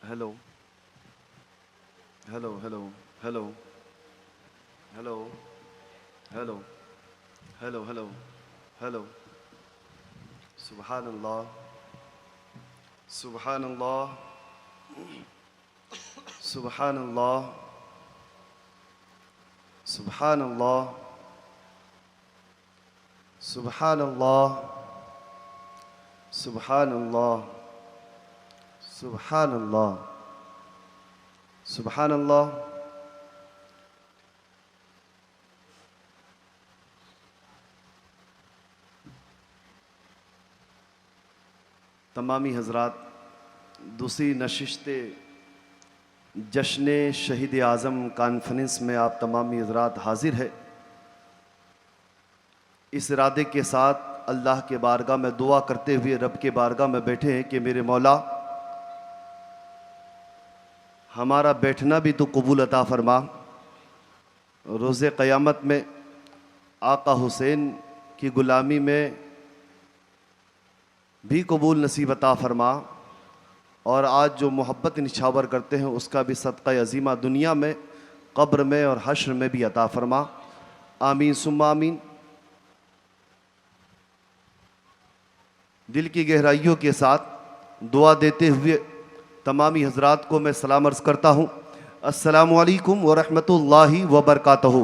Hello hello hello hello hello hello hello hello hello सुभान अल्लाह सुभान अल्लाह सुभान अल्लाह सुभान अल्लाह सुभान अल्लाह सुभान अल्लाह सुभान अल्लाह सुभान अल्लाह। तमामी हजरात, दूसरी नशिस्त जश्न शहीद आज़म कॉन्फ्रेंस में आप तमामी हजरात हाजिर है। इस इरादे के साथ अल्लाह के बारगाह में दुआ करते हुए रब के बारगाह में बैठे हैं कि मेरे मौला, हमारा बैठना भी तो कबूल अता फरमा, रोज़े क़यामत में आका हुसैन की ग़ुलामी में भी कबूल नसीब अता फरमा, और आज जो मोहब्बत निछावर करते हैं उसका भी सदक़ा अज़ीमा दुनिया में, क़ब्र में और हश्र में भी अता फरमा। आमीन सुम्मा आमीन। दिल की गहराइयों के साथ दुआ देते हुए तमामी हजरात को मैं सलाम अर्ज़ करता हूँ। अस्सलामु अलैकुम व रहमतुल्लाहि व बरकातहू।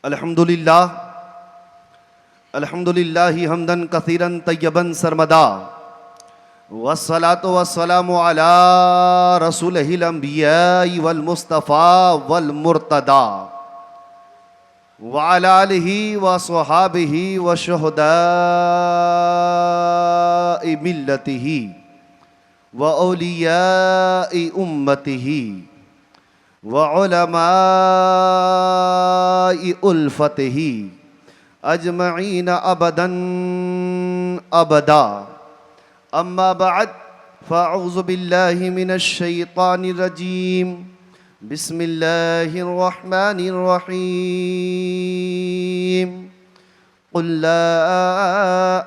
अल्हम्दुलिल्लाह अल्हम्दुलिल्लाहि हम्दन कसीरन तय्यबन सरमदा वस्सलातु वस्सलामु अला रसूलिहिल अंबियाई वल मुस्तफ़ा वल मुर्तदा व अला आलिहि व स्वहाबिहि व शुहदाई मिल्लतिहि व औलियाई उम्मतिहि व उलमाई उल्फतिहि अजमईन अबदन अबदा। अम्मा बाद फ़अऊज़ु बिल्लाहि मिनश शैतानिर रजीम। बिस्मिल्लाहिर रहमानिर रहीम। क़ुल ला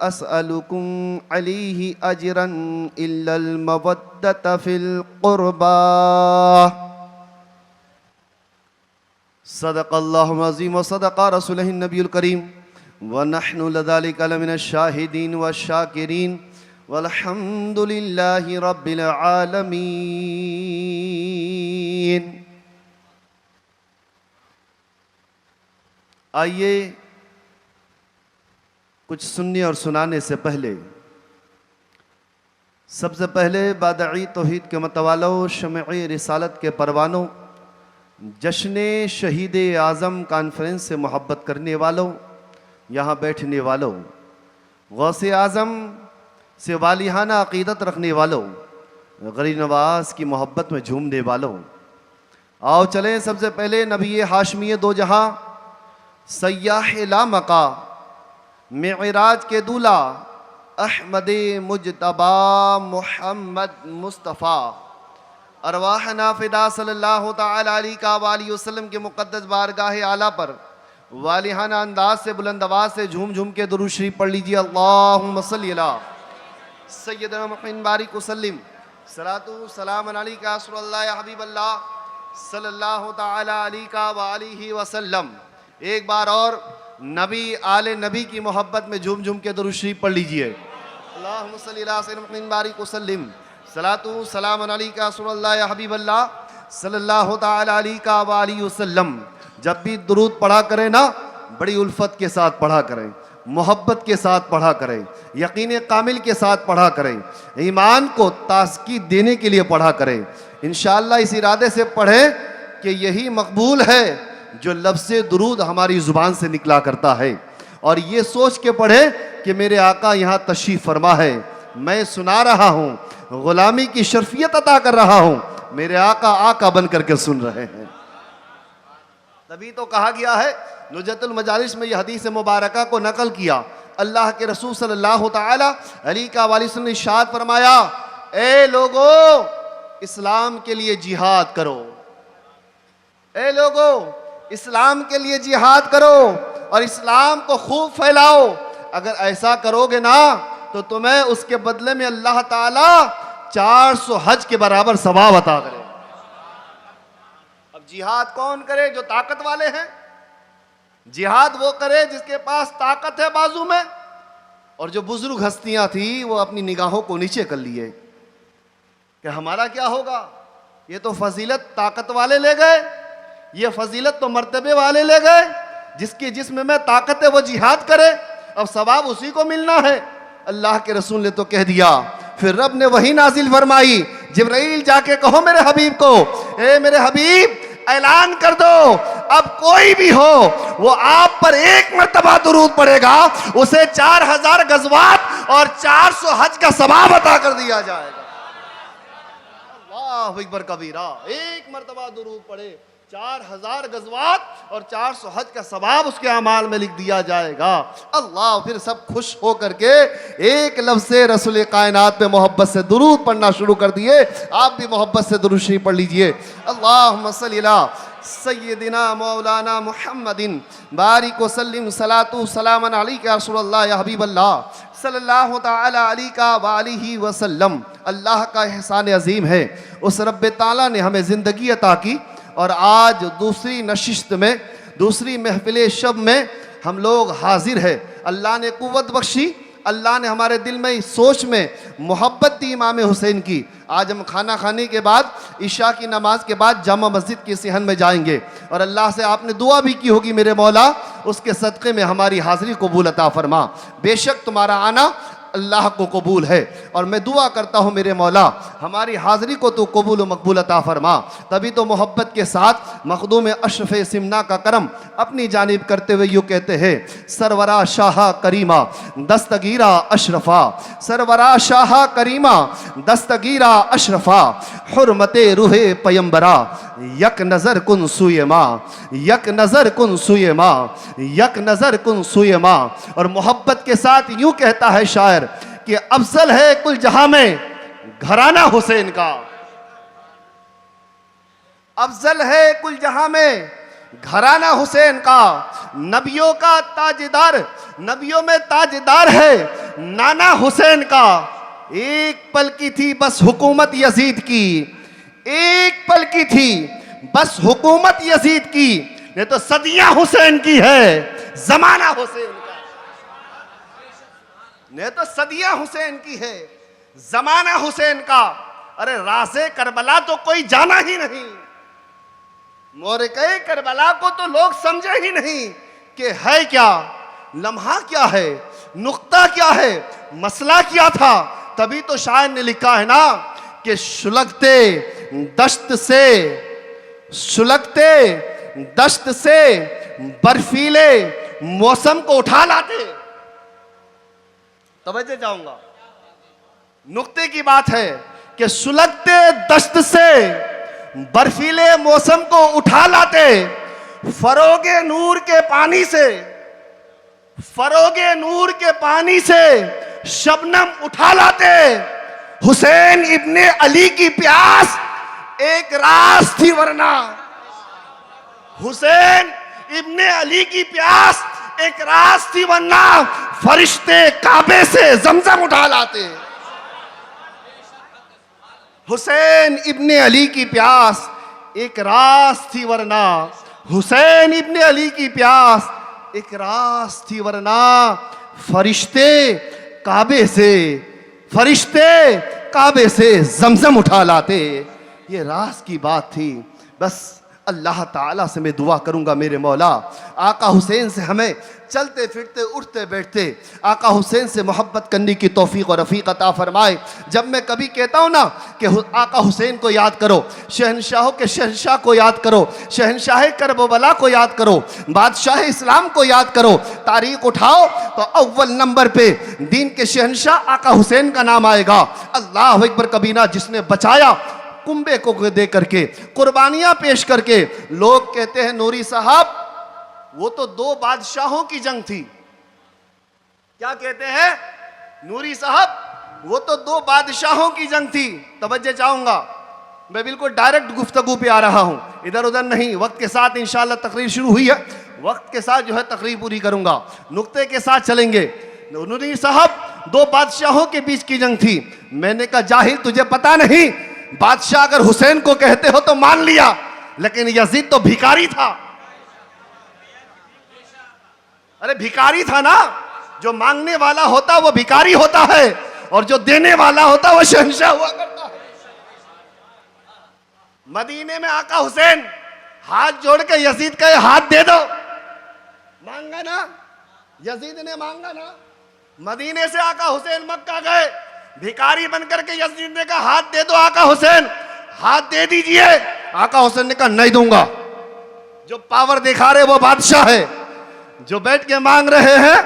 अस्अलुकुम अलैहि अजरन इल्लल मवद्दत फ़िल क़ुरबा। सदक़ल्लाहुल अज़ीम व सदक़ा रसूलुहुन नबियुल करीम व नहनु लज़ालिका लमिनश शाहिदीन व शाकिरीन वल्हम्दुलिल्लाहि रब्बिल आलमीन। आइए, कुछ सुनने और सुनाने से पहले सबसे पहले बादई तौहीद के मतवालों, शमए रिसालत के परवानों, जश्न शहीद आज़म कॉन्फ्रेंस से मोहब्बत करने वालों, यहाँ बैठने वालों, गौसे आज़म से वालिहाना अक़ीदत रखने वालों, गरीब नवाज़ की मोहब्बत में झूमने वालों, आओ चलें सबसे पहले नबी हाशमी दो जहाँ, सय्याह ला मका, मेराज के दूल्हा, अहमद मुजतबा मुहम्मद मुस्तफ़ा, अरवाह नाफिदा सल्लल्लाहु तआला अलैहि वसल्लम के मुक़द्दस बारगाह आला पर वालिहाना अंदाज से, बुलंद आवाज़ से झूम झूम के दुरूद शरीफ पढ़ लीजिए। अल्लाहुम्मा सल्लि अला सय्यदना मुहम्मद बारिक वसल्लिम सलातु सलाम अलैका रसूलल्लाह या हबीबल्लाह सल्लल्लाहु तआला अलैहि वसल्लम। एक बार और नबी आले नबी की मोहब्बत में झूम झूम के दुरूद शरीफ पढ़ लीजिए। अल्लाहुम्मा सल्लि अला सय्यदना मुहम्मद बारिक वसल्लिम सलातु सलाम अलैका रसूलल्लाह या हबीबल्लाह सल्लल्लाहु तआला अलैहि वसल्लम। जब भी दुरूद पढ़ा करें ना, बड़ी उल्फत के साथ पढ़ा करें, मोहब्बत के साथ पढ़ा करें, यकीन कामिल के साथ पढ़ा करें, ईमान को ताज़गी देने के लिए पढ़ा करें। इंशाअल्लाह इस इरादे से पढ़ें कि यही मकबूल है जो लफ्ज़ दुरूद हमारी ज़ुबान से निकला करता है, और ये सोच के पढ़ें कि मेरे आका यहाँ तशरीफ़ फरमा है, मैं सुना रहा हूँ, ग़ुलामी की शर्फियत अता कर रहा हूँ, मेरे आका आका बन करके सुन रहे हैं। तभी तो कहा गया है, नुजतुल मजालिस में यह हदीस मुबारका को नकल किया। अल्लाह के रसूल सल्लल्लाहु तआला अलैहि वसल्लम ने इरशाद फरमाया, ए लोगो, इस्लाम के लिए जिहाद करो, ए लोगो, इस्लाम के लिए जिहाद करो और इस्लाम को खूब फैलाओ। अगर ऐसा करोगे ना तो तुम्हें उसके बदले में अल्लाह ताला 400 हज के बराबर सवाब अता करे। अब जिहाद कौन करे? जो ताकत वाले हैं। जिहाद वो करे जिसके पास ताकत है बाजू में। और जो बुजुर्ग हस्तियां थी वो अपनी निगाहों को नीचे कर लिए कि हमारा क्या होगा, ये तो फजीलत ताकत वाले ले गए, ये फजीलत तो मर्तबे वाले ले गए। जिसकी जिस्म में ताकत है वो जिहाद करे, अब सवाब उसी को मिलना है। अल्लाह के रसूल ने तो कह दिया। फिर रब ने वही नाजिल फरमाई, जिब्राइल जाके कहो मेरे हबीब को, ए मेरे हबीब ऐलान कर दो, अब कोई भी हो वो आप पर एक मर्तबा दुरूद पड़ेगा, उसे 4000 गज़वात और 400 हज का सवाब अता कर दिया जाएगा। अल्लाह अकबर कबीरा। एक मर्तबा दुरूद पड़े, 4000 गज़वात और 400 हज का सवाब उसके अमाल में लिख दिया जाएगा। अल्लाह। फिर सब खुश हो करके एक लफ्ज़ से रसूल कायनात पे मोहब्बत से दुरूद पढ़ना शुरू कर दिए। आप भी मोहब्बत से दुरूद शरीफ पढ़ लीजिए। अल्लाहुम्मा सल्ली अला सय्यदिना मौलाना मुहम्मदिन बारिक वसल्लिम सलातु सलामन अलैका या रसूलल्लाह या हबीबल्लाह सल्लल्लाहु तआला अलैका व आलिहि वसल्लम। अल्लाह का एहसान अजीम है, उस रब्बे ताला ने हमें ज़िंदगी अता की और आज दूसरी नशिस्त में, दूसरी महफिल शब में हम लोग हाजिर है। अल्लाह ने कुव्वत बख्शी, अल्लाह ने हमारे दिल में इस सोच में मोहब्बत दी इमाम हुसैन की। आज हम खाना खाने के बाद, इशा की नमाज के बाद जामा मस्जिद के सिहन में जाएंगे और अल्लाह से आपने दुआ भी की होगी, मेरे मौला उसके सदक़े में हमारी हाज़िरी कबूल अता फरमा। बेशक तुम्हारा आना अल्लाह को कबूल है और मैं दुआ करता हूँ मेरे मौला हमारी हाज़िरी को तो कबूल मकबूल अता फरमा। तभी तो मोहब्बत के साथ मखदूम अशरफ सिमना का करम अपनी जानिब करते हुए यूँ कहते हैं, सरवरा शाह करीमा दस्तगीरा अशरफा, सरवरा शाह करीमा दस्तगीरा अशरफा, हुर्मते रूहे पयंबरा यक नज़र कुन सुए माँ, यक नज़र कुन सुए माँ, यक नज़र कुन सुए माँ। और मोहब्बत के साथ यूँ कहता है शायर कि अफजल है कुल जहां में घराना हुसैन का, अफजल है कुल जहां में घराना हुसैन का। नबियों का ताजदार, नबियों में ताजदार है नाना हुसैन का। एक पल की थी बस हुकूमत यजीद की, एक पल की थी बस हुकूमत यजीद की, नहीं तो सदियां हुसैन की है जमाना हुसैन का, नहीं तो सदियां हुसैन की है जमाना हुसैन का। अरे राज़े करबला तो कोई जाना ही नहीं, मोरक़े करबला को तो लोग समझे ही नहीं कि है क्या, लम्हा क्या है, नुक्ता क्या है, मसला क्या था। तभी तो शायर ने लिखा है ना कि सुलगते दश्त से, सुलगते दश्त से बर्फीले मौसम को उठा लाते। तवज्जो जाऊंगा, नुक्ते की बात है कि सुलगते दश्त से बर्फीले मौसम को उठा लाते, फरोगे नूर के पानी से, फरोगे नूर के पानी से शबनम उठा लाते। हुसैन इब्ने अली की प्यास एक रास थी वरना, हुसैन इब्ने अली की प्यास एक रास थी वरना फरिश्ते काबे से जमजम उठा लाते। हुसैन इब्ने अली की प्यास एक रास थी वरना, हुसैन इब्ने अली की प्यास एक रास थी वरना फरिश्ते काबे से, फरिश्ते काबे से जमजम उठा लाते। ये रास की बात थी। बस अल्लाह ताला से मैं दुआ करूंगा मेरे मौला आका हुसैन से हमें चलते फिरते उठते बैठते आका हुसैन से मोहब्बत करने की तौफीक और रफ़ीक अता फरमाए। जब मैं कभी कहता हूँ ना कि आका हुसैन को याद करो, शहनशाहों के शहनशाह को याद करो, शहनशाह करबला को याद करो, बादशाह इस्लाम को याद करो, तारीख उठाओ तो अव्वल नंबर पे दीन के शहनशाह आका हुसैन का नाम आएगा। अल्लाह अकबर कबीना, जिसने बचाया कुंबे को दे करके, कुर्बानियां पेश करके। लोग कहते हैं नूरी साहब वो तो दो बादशाहों की जंग थी। क्या कहते हैं नूरी साहब, वो तो दो बादशाहों की जंग थी। तवज्जो चाहूंगा, मैं बिल्कुल डायरेक्ट गुफ्तगू पे आ रहा हूं, इधर उधर नहीं। वक्त के साथ इंशाअल्लाह तकरीर शुरू हुई है, वक्त के साथ जो है तकरीर पूरी करूंगा, नुक्ते के साथ चलेंगे। नूरी साहब दो बादशाहों के बीच की जंग थी। मैंने कहा जाहिल तुझे पता नहीं, बादशाह अगर हुसैन को कहते हो तो मान लिया, लेकिन यजीद तो भिखारी था। अरे भिखारी था ना, जो मांगने वाला होता वो भिखारी होता है, और जो देने वाला होता वो शहंशाह हुआ करता है। मदीने में आका हुसैन हाथ जोड़ के यजीद का हाथ दे दो, मांगा ना, यजीद ने मांगा ना। मदीने से आका हुसैन मक्का गए, भिखारी बनकर के यजीद ने कहा हाथ दे दो आका हुसैन, हाथ दे दीजिए। आका हुसैन ने कहा नहीं दूंगा। जो पावर दिखा रहे वो बादशाह है, जो बैठ के मांग रहे हैं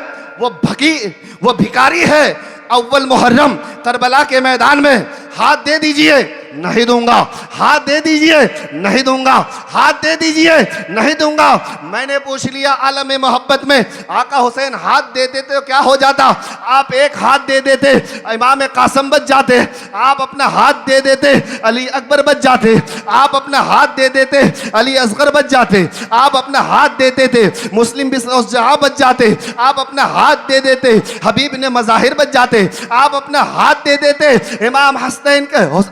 वो भिखारी है। अव्वल मुहर्रम करबला के मैदान में हाथ दे दीजिए, नहीं दूंगा। हाथ दे दीजिए, नहीं दूंगा। हाथ दे दीजिए, नहीं दूंगा। मैंने पूछ लिया आलम मोहब्बत में, आका हुसैन हाथ दे देते तो क्या हो जाता? आप एक हाथ दे देते इमाम कासिम बच जाते, आप अपना हाथ दे देते अली अकबर बच जाते, आप अपना हाथ दे देते अली असगर बच जाते, आप अपना हाथ दे देते मुस्लिम बिस्जहा बच जाते, आप अपना हाथ दे देते हबीब ने मज़ाहिर बच जाते, आप अपना हाथ दे देते इमाम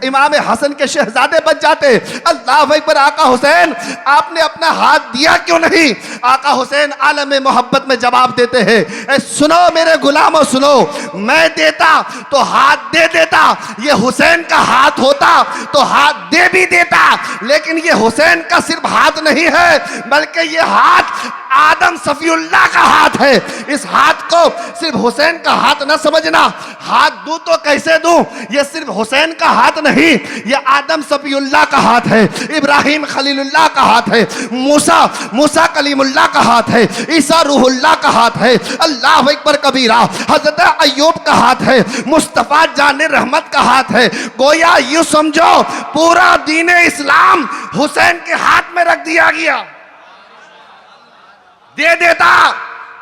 इमाम हसन के शहजादे बच जाते। अल्लाह अकबर। आका हुसैन आपने अपना हाथ दिया क्यों नहीं? आका हुसैन आलम मोहब्बत में जवाब देते हैं, सुनो मेरे गुलामों सुनो, मैं देता तो हाथ दे देता, ये हुसैन का हाथ होता तो हाथ दे भी देता, लेकिन ये हुसैन का सिर्फ हाथ नहीं है, बल्कि ये हाथ आदम सफीउल्लाह का हाथ है। इस हाथ को सिर्फ हुसैन का हाथ ना समझना। हाथ दूं तो कैसे दूं? ये सिर्फ हुसैन का हाथ नहीं, ये आदम सफीउल्लाह का हाथ है, इब्राहिम खलीलुल्लाह का हाथ है, मूसा कलीमुल्लाह का हाथ है, ईसा रूहुल्लाह का हाथ है, अल्लाह अकबर कबीरा हजरत अय्यूब का हाथ है, मुस्तफा जाने रहमत का हाथ है। गोया यूं समझो पूरा दीन इस्लाम हुसैन के हाथ में रख दिया गया। दे देता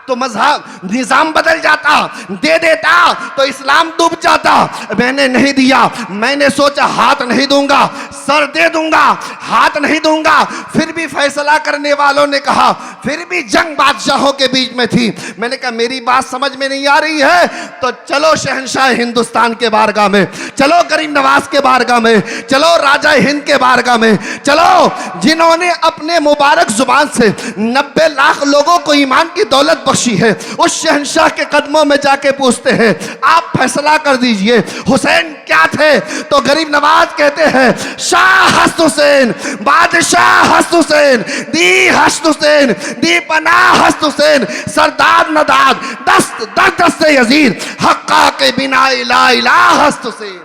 तो मजहब निजाम बदल जाता, दे देता तो इस्लाम डूब जाता। मैंने नहीं दिया, मैंने सोचा हाथ नहीं दूंगा, सर दे दूंगा, हाथ नहीं दूंगा। फिर भी फैसला करने वालों ने कहा, फिर भी जंग बादशाहों के बीच में थी। मैंने कहा मेरी बात समझ में नहीं आ रही है तो चलो शहंशाह हिंदुस्तान के बारगाह में, चलो गरीब नवाज के बारगाह में, चलो राजा हिंद के बारगाह में, चलो जिन्होंने अपने मुबारक जुबान से 90 लाख लोगों को ईमान की दौलत है, उस शहंशाह के कदमों में जाके पूछते हैं आप फैसला कर दीजिए हुसैन क्या थे? तो गरीब नवाज कहते हैं शाह हसन हुसैन, बादशाह हसन हुसैन, दी हसन हुसैन, दी पनाह हसन हुसैन, सरदार नदाद दस्त यजीद, हक्का के बिना इला इलाह हसन हुसैन।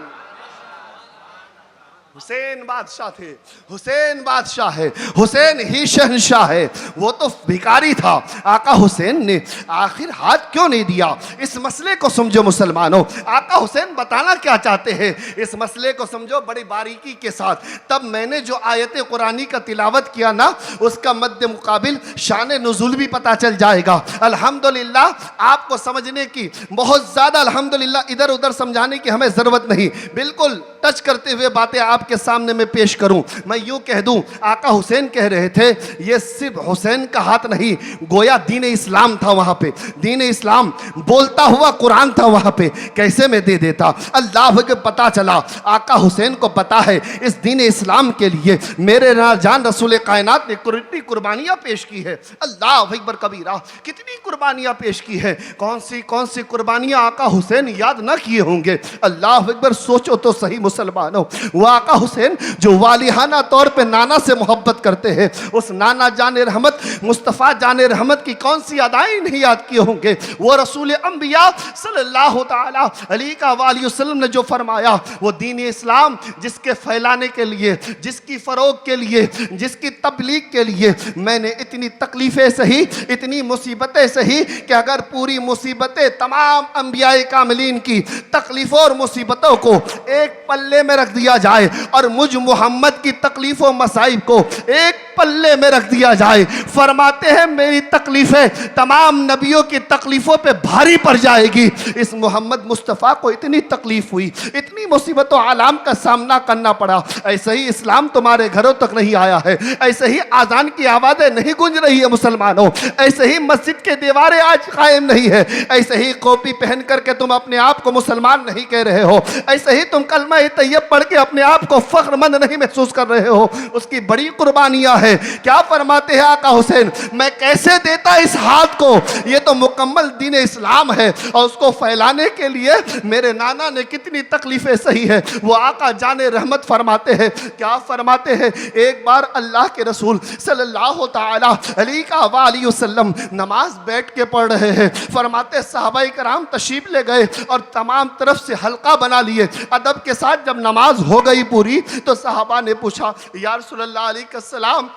हुसैन बादशाह थे, हुसैन बादशाह है, हुसैन ही शहंशाह है। वो तो भिखारी था, आका हुसैन ने आखिर हाथ क्यों नहीं दिया? इस मसले को समझो मुसलमानों। आका हुसैन बताना क्या चाहते हैं इस मसले को समझो बड़ी बारीकी के साथ। तब मैंने जो आयत कुरानी का तिलावत किया ना, उसका मद्दे मुकाबिल शान नुज़ूल भी पता चल जाएगा। अल्हम्दुलिल्लाह आपको समझने की बहुत ज़्यादा अल्हम्दुलिल्लाह इधर उधर समझाने की हमें ज़रूरत नहीं, बिल्कुल टच करते हुए बातें आपके सामने में पेश करूं। मैं यूं कह दूं आका हुसैन कह रहे थे ये सिर्फ हुसैन का हाथ नहीं, गोया दीन इस्लाम था वहां पे, दीन इस्लाम बोलता हुआ कुरान था वहां पे। कैसे मैं दे देता? अल्लाह के पता चला आका हुसैन को पता है इस दीन इस्लाम के लिए मेरे जान रसूल कायनात ने कितनी कुर्बानियां पेश की है। अल्लाह अकबर कबीरा, कितनी कुर्बानियां पेश की है। कौन सी कुर्बानियां आका हुसैन याद ना किए होंगे? अल्लाह अकबर, सोचो तो सही मुसलमानों। वो आका हुसैन जो वालिहाना तौर पे नाना से मोहब्बत करते हैं, उस नाना जाने रहमत मुस्तफ़ा जाने रहमत की कौन सी अदाएं नहीं याद किए होंगे? वो रसूल अंबिया सल्लल्लाहु ताला अलैहि वसल्लम ने जो फरमाया, वो दीन इस्लाम जिसके फैलाने के लिए, जिसकी फ़रोग के लिए, जिसकी तबलीग के लिए मैंने इतनी तकलीफ़ें सही, इतनी मुसीबतें सही कि अगर पूरी मुसीबतें तमाम अंबिया कामिलीन की तकलीफ़ों और मुसीबतों को एक पल्ले में रख दिया जाए और मुझ मोहम्मद की तकलीफ़ों मसाइब को एक पल्ले में रख दिया जाए। फरमाते हैं मेरी तकलीफें तमाम नबियों की तकलीफों पे भारी पड़ जाएगी। इस मोहम्मद मुस्तफ़ा को इतनी तकलीफ हुई, इतनी मुसीबतों आलाम का सामना करना पड़ा। ऐसे ही इस्लाम तुम्हारे घरों तक नहीं आया है, ऐसे ही आजान की आवाज़ें नहीं गूंज रही है मुसलमानों, ऐसे ही मस्जिद के दीवारें आज कायम नहीं है, ऐसे ही कॉपी पहन करके तुम अपने आप को मुसलमान नहीं कह रहे हो, ऐसे ही तुम कलमा तैयब पढ़ के अपने आप को फख्रमंद नहीं महसूस कर रहे हो। उसकी बड़ी कुर्बानियां हैं। क्या फरमाते हैं आका हुसैन, मैं कैसे देता इस हाथ को, ये तो मुकम्मल दीन इस्लाम है और उसको फैलाने के लिए मेरे नाना ने कितनी तकलीफें सही है। वो आका जाने रहमत फरमाते हैं, क्या फरमाते हैं, एक बार अल्लाह के रसूल सल्लल्लाहु तआला अलैहि वसल्लम नमाज बैठ के पढ़ रहे हैं। फरमाते सहाबाए कराम तशरीफ ले गए और तमाम तरफ से हल्का बना लिए। अदब के साथ जब नमाज हो गई पूरी तो सहाबा ने पूछा, या रसूलल्लाह अलैहि सलाम,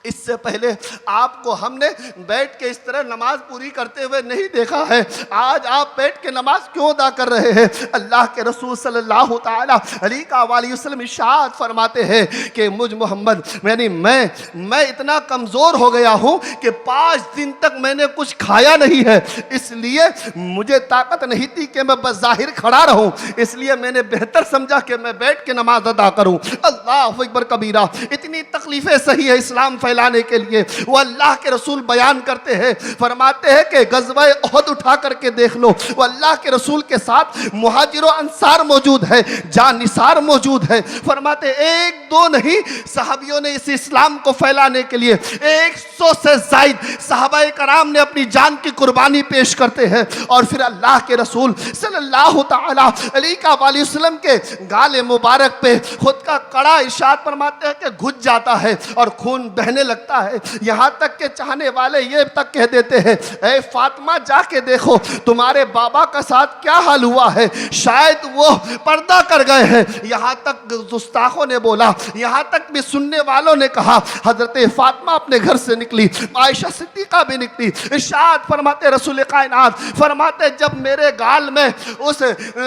इससे पहले आपको हमने बैठ के इस तरह नमाज पूरी करते हुए नहीं देखा है, आज आप बैठ के नमाज क्यों अदा कर रहे हैं? अल्लाह के रसूल सल्लल्लाहु तआला अलैहि वसल्लम इरशाद फरमाते हैं कि मुझ मोहम्मद यानी मैं इतना कमज़ोर हो गया हूँ कि 5 दिन तक मैंने कुछ खाया नहीं है, इसलिए मुझे ताकत नहीं थी कि मैं बज़ाहिर खड़ा रहूँ, इसलिए मैंने बेहतर समझा कि मैं बैठ के नमाज अदा करूँ। अल्लाहु अकबर कबीरा। इतनी तकलीफ़ें सही है इस्लाम लाने के लिए। वो अल्लाह के रसूल बयान करते हैं, फरमाते हैं कि गज़वा उहद उठा करके देख लो, वो अल्लाह के रसूल के साथ मुहाजिर अंसार मौजूद है, जानिसार मौजूद है। फरमाते एक दो नहीं, सहाबियों ने इस इस्लाम को फैलाने के लिए 100 से ज़ायद सहाबाए कराम ने अपनी जान की कुर्बानी पेश करते हैं। और फिर अल्लाह के रसूल सल्लल्लाहु तआला अलैहि वसल्लम के गाले मुबारक पे खुद का कड़ा इरशाद फरमाते हैं कि घुस जाता है और खून बहने लगता है। यहाँ तक के चाहने वाले ये तक कह देते हैं, ऐ फातिमा जाके देखो तुम्हारे बाबा का साथ क्या हाल हुआ है, शायद वो पर्दा कर गए हैं। यहाँ तक गुस्ताखों ने बोला, यहाँ तक भी सुनने वालों ने कहा, हजरत फातिमा अपने घर से निकली, आयशा सिद्दीका भी निकली। इरशाद फरमाते रसूल कायनात फरमाते जब मेरे गाल में उस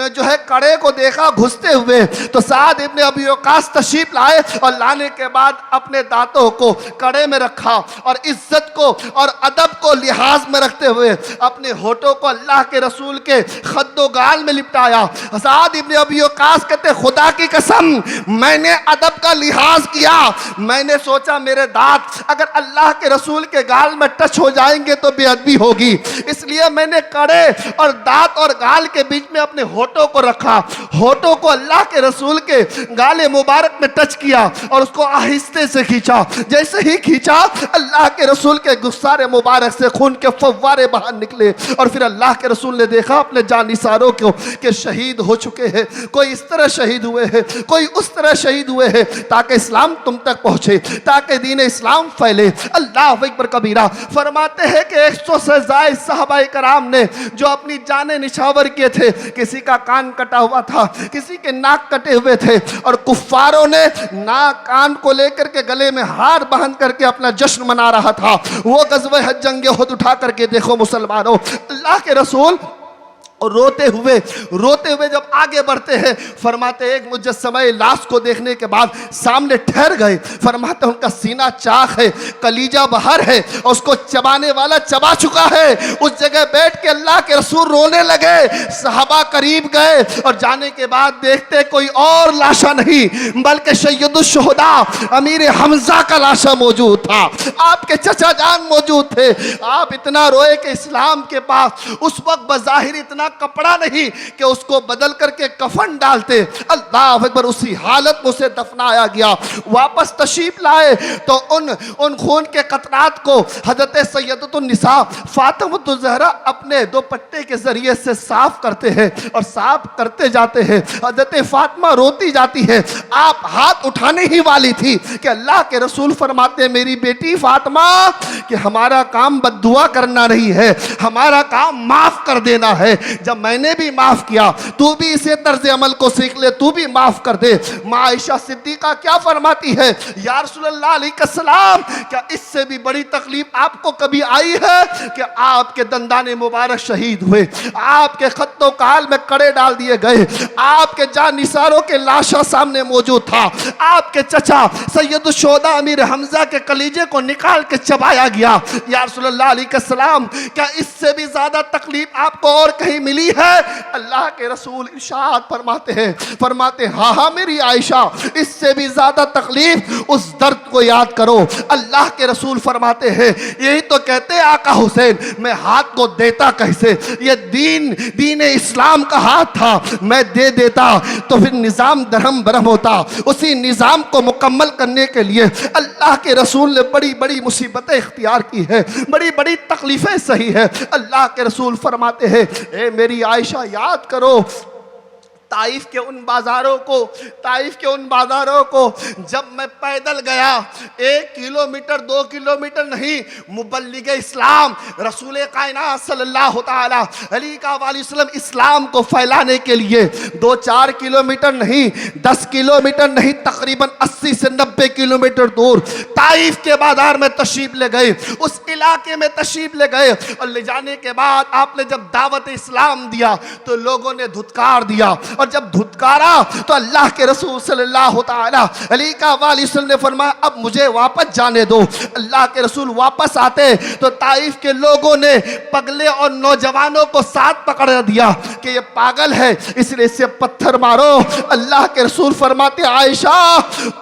जो है कड़े को देखा घुसते हुए तो साद इब्ने अबी वक्कास तशरीफ लाए और लाने के बाद अपने दांतों को कड़े में रखा और इज्जत को और अदब को लिहाज में रखते हुए अपने होठों को अल्लाह के रसूल के खद्दो गाल में लिपटाया। साद इब्ने अबी वक्कास कहते खुदा की कसम मैंने अदब का लिहाज किया, मैंने सोचा मेरे दांत अगर अल्लाह के रसूल के गाल में टच हो जाएंगे तो बेअदबी होगी, इसलिए मैंने कड़े और दांत और गाल के बीच में अपने होठों को रखा, होठों को अल्लाह के रसूल के गाले मुबारक में टच किया और उसको आहिस्ते से खींचा। जैसे ही खींचा अल्लाह के रसूल के गुस्सारे मुबारक से खून के फव्वारे बाहर निकले और फिर अल्लाह के रसूल ने देखा अपने जानिसारों को कि शहीद हो चुके हैं, कोई इस तरह शहीद हुए हैं, कोई उस तरह शहीद हुए हैं ताकि इस्लाम तुम तक पहुंचे, ताकि दीन इस्लाम फैले। अल्लाह अकबर कबीरा। फरमाते हैं कि 100 से ज़ायद सहाबाए कराम ने जो अपनी जाने निछावर किए थे, किसी का कान कटा हुआ था, किसी के नाक कटे हुए थे और कुफ्फारों ने नाक कान को लेकर के गले में हार बांध करके अपना जश्न मना रहा था। वो गज़वा हज जंगे उहद उठा करके देखो मुसलमानों, अल्लाह के रसूल और रोते हुए जब आगे बढ़ते हैं फरमाते एक मुजस्समा लाश को देखने के बाद सामने ठहर गए। फरमाते उनका सीना चाक है, कलीजा बाहर है और उसको चबाने वाला चबा चुका है। उस जगह बैठ के अल्लाह के रसूल रोने लगे। सहाबा करीब गए और जाने के बाद देखते कोई और लाशा नहीं बल्कि सैयदुल शुहदा अमीर हमजा का लाशा मौजूद था। आपके चचा जान मौजूद थे। आप इतना रोए कि इस्लाम के पास उस वक्त बज़ाहिर इतना कपड़ा नहीं कि उसको बदल करके कफन डालते। अल्लाह अकबर। उसी हालत में उसे दफनाया गया। वापस तशरीफ लाए तो उन खून के कतरात को हजरत सैयदतुन निसा फातिमा ज़हरा अपने दुपट्टे के जरिए से साफ करते हैं और साफ करते जाते हैं। हजरत फातिमा रोती जाती है। आप हाथ उठाने ही वाली थी कि अल्लाह के रसूल फरमाते मेरी बेटी फातिमा कि हमारा काम बद्दुआ करना नहीं है, हमारा काम माफ कर देना है। जब मैंने भी माफ किया, तू भी इसे तर्ज अमल को सीख ले, तू भी माफ कर दे। माँ आयशा सिद्दीका क्या फरमाती है, या रसूलल्लाह अलैहिस्सलाम, क्या इससे भी बड़ी तकलीफ आपको कभी आई है कि आपके दंदाने मुबारक शहीद हुए, आपके खत्तो काल में कड़े डाल दिए गए, आपके जानिसारों के लाशा सामने मौजूद था, आपके चचा सैयद शोदा अमीर हमजा के कलीजे को निकाल के चबाया गया। या रसूलल्लाह अलैहिस्सलाम, क्या इससे भी ज्यादा तकलीफ आपको और कहीं मिली है? अल्लाह के रसूल इरशाद फरमाते हाँ हाँ मेरी आयशा, इससे भी ज्यादा तकलीफ उस दर्द को याद करो। अल्लाह के रसूल फरमाते हैं, यही तो कहते हैं आका हुसैन, मैं हाथ को देता कैसे, ये दीन इस्लाम का हाथ था, मैं दे देता तो फिर निज़ाम दरहम बरहम होता। उसी निज़ाम को मुकम्मल करने के लिए अल्लाह के रसूल ने बड़ी बड़ी मुसीबतें इख्तियार की है, बड़ी बड़ी तकलीफ़ें सही है। अल्लाह के रसूल फरमाते हैं, ए मेरी आयशा याद करो ताइफ के उन बाज़ारों को जब मैं पैदल गया, 1 किलोमीटर 2 किलोमीटर नहीं, मुबल्लिग इस्लाम रसूल कायनात सल्लल्लाहु तआला अलैहि वसल्लम इस्लाम को फैलाने के लिए 2-4 किलोमीटर नहीं, 10 किलोमीटर नहीं, तकरीबन 80 से 90 किलोमीटर दूर ताइफ के बाजार में तशरीफ ले गए, उस इलाके में तशरीफ ले गए। और ले जाने के बाद आपने जब दावत इस्लाम दिया तो लोगों ने धुतकार दिया, और जब धुतकारा तो अल्लाह के रसूल सल्लल्लाहु तआला अलैहि वसल्लम ने फरमाया, अब मुझे वापस जाने दो। अल्लाह के रसूल वापस आते तो ताइफ के लोगों ने पगले और नौजवानों को साथ पकड़ दिया कि ये पागल है, इसलिए इसे पत्थर मारो। अल्लाह के रसूल फरमाते, आयशा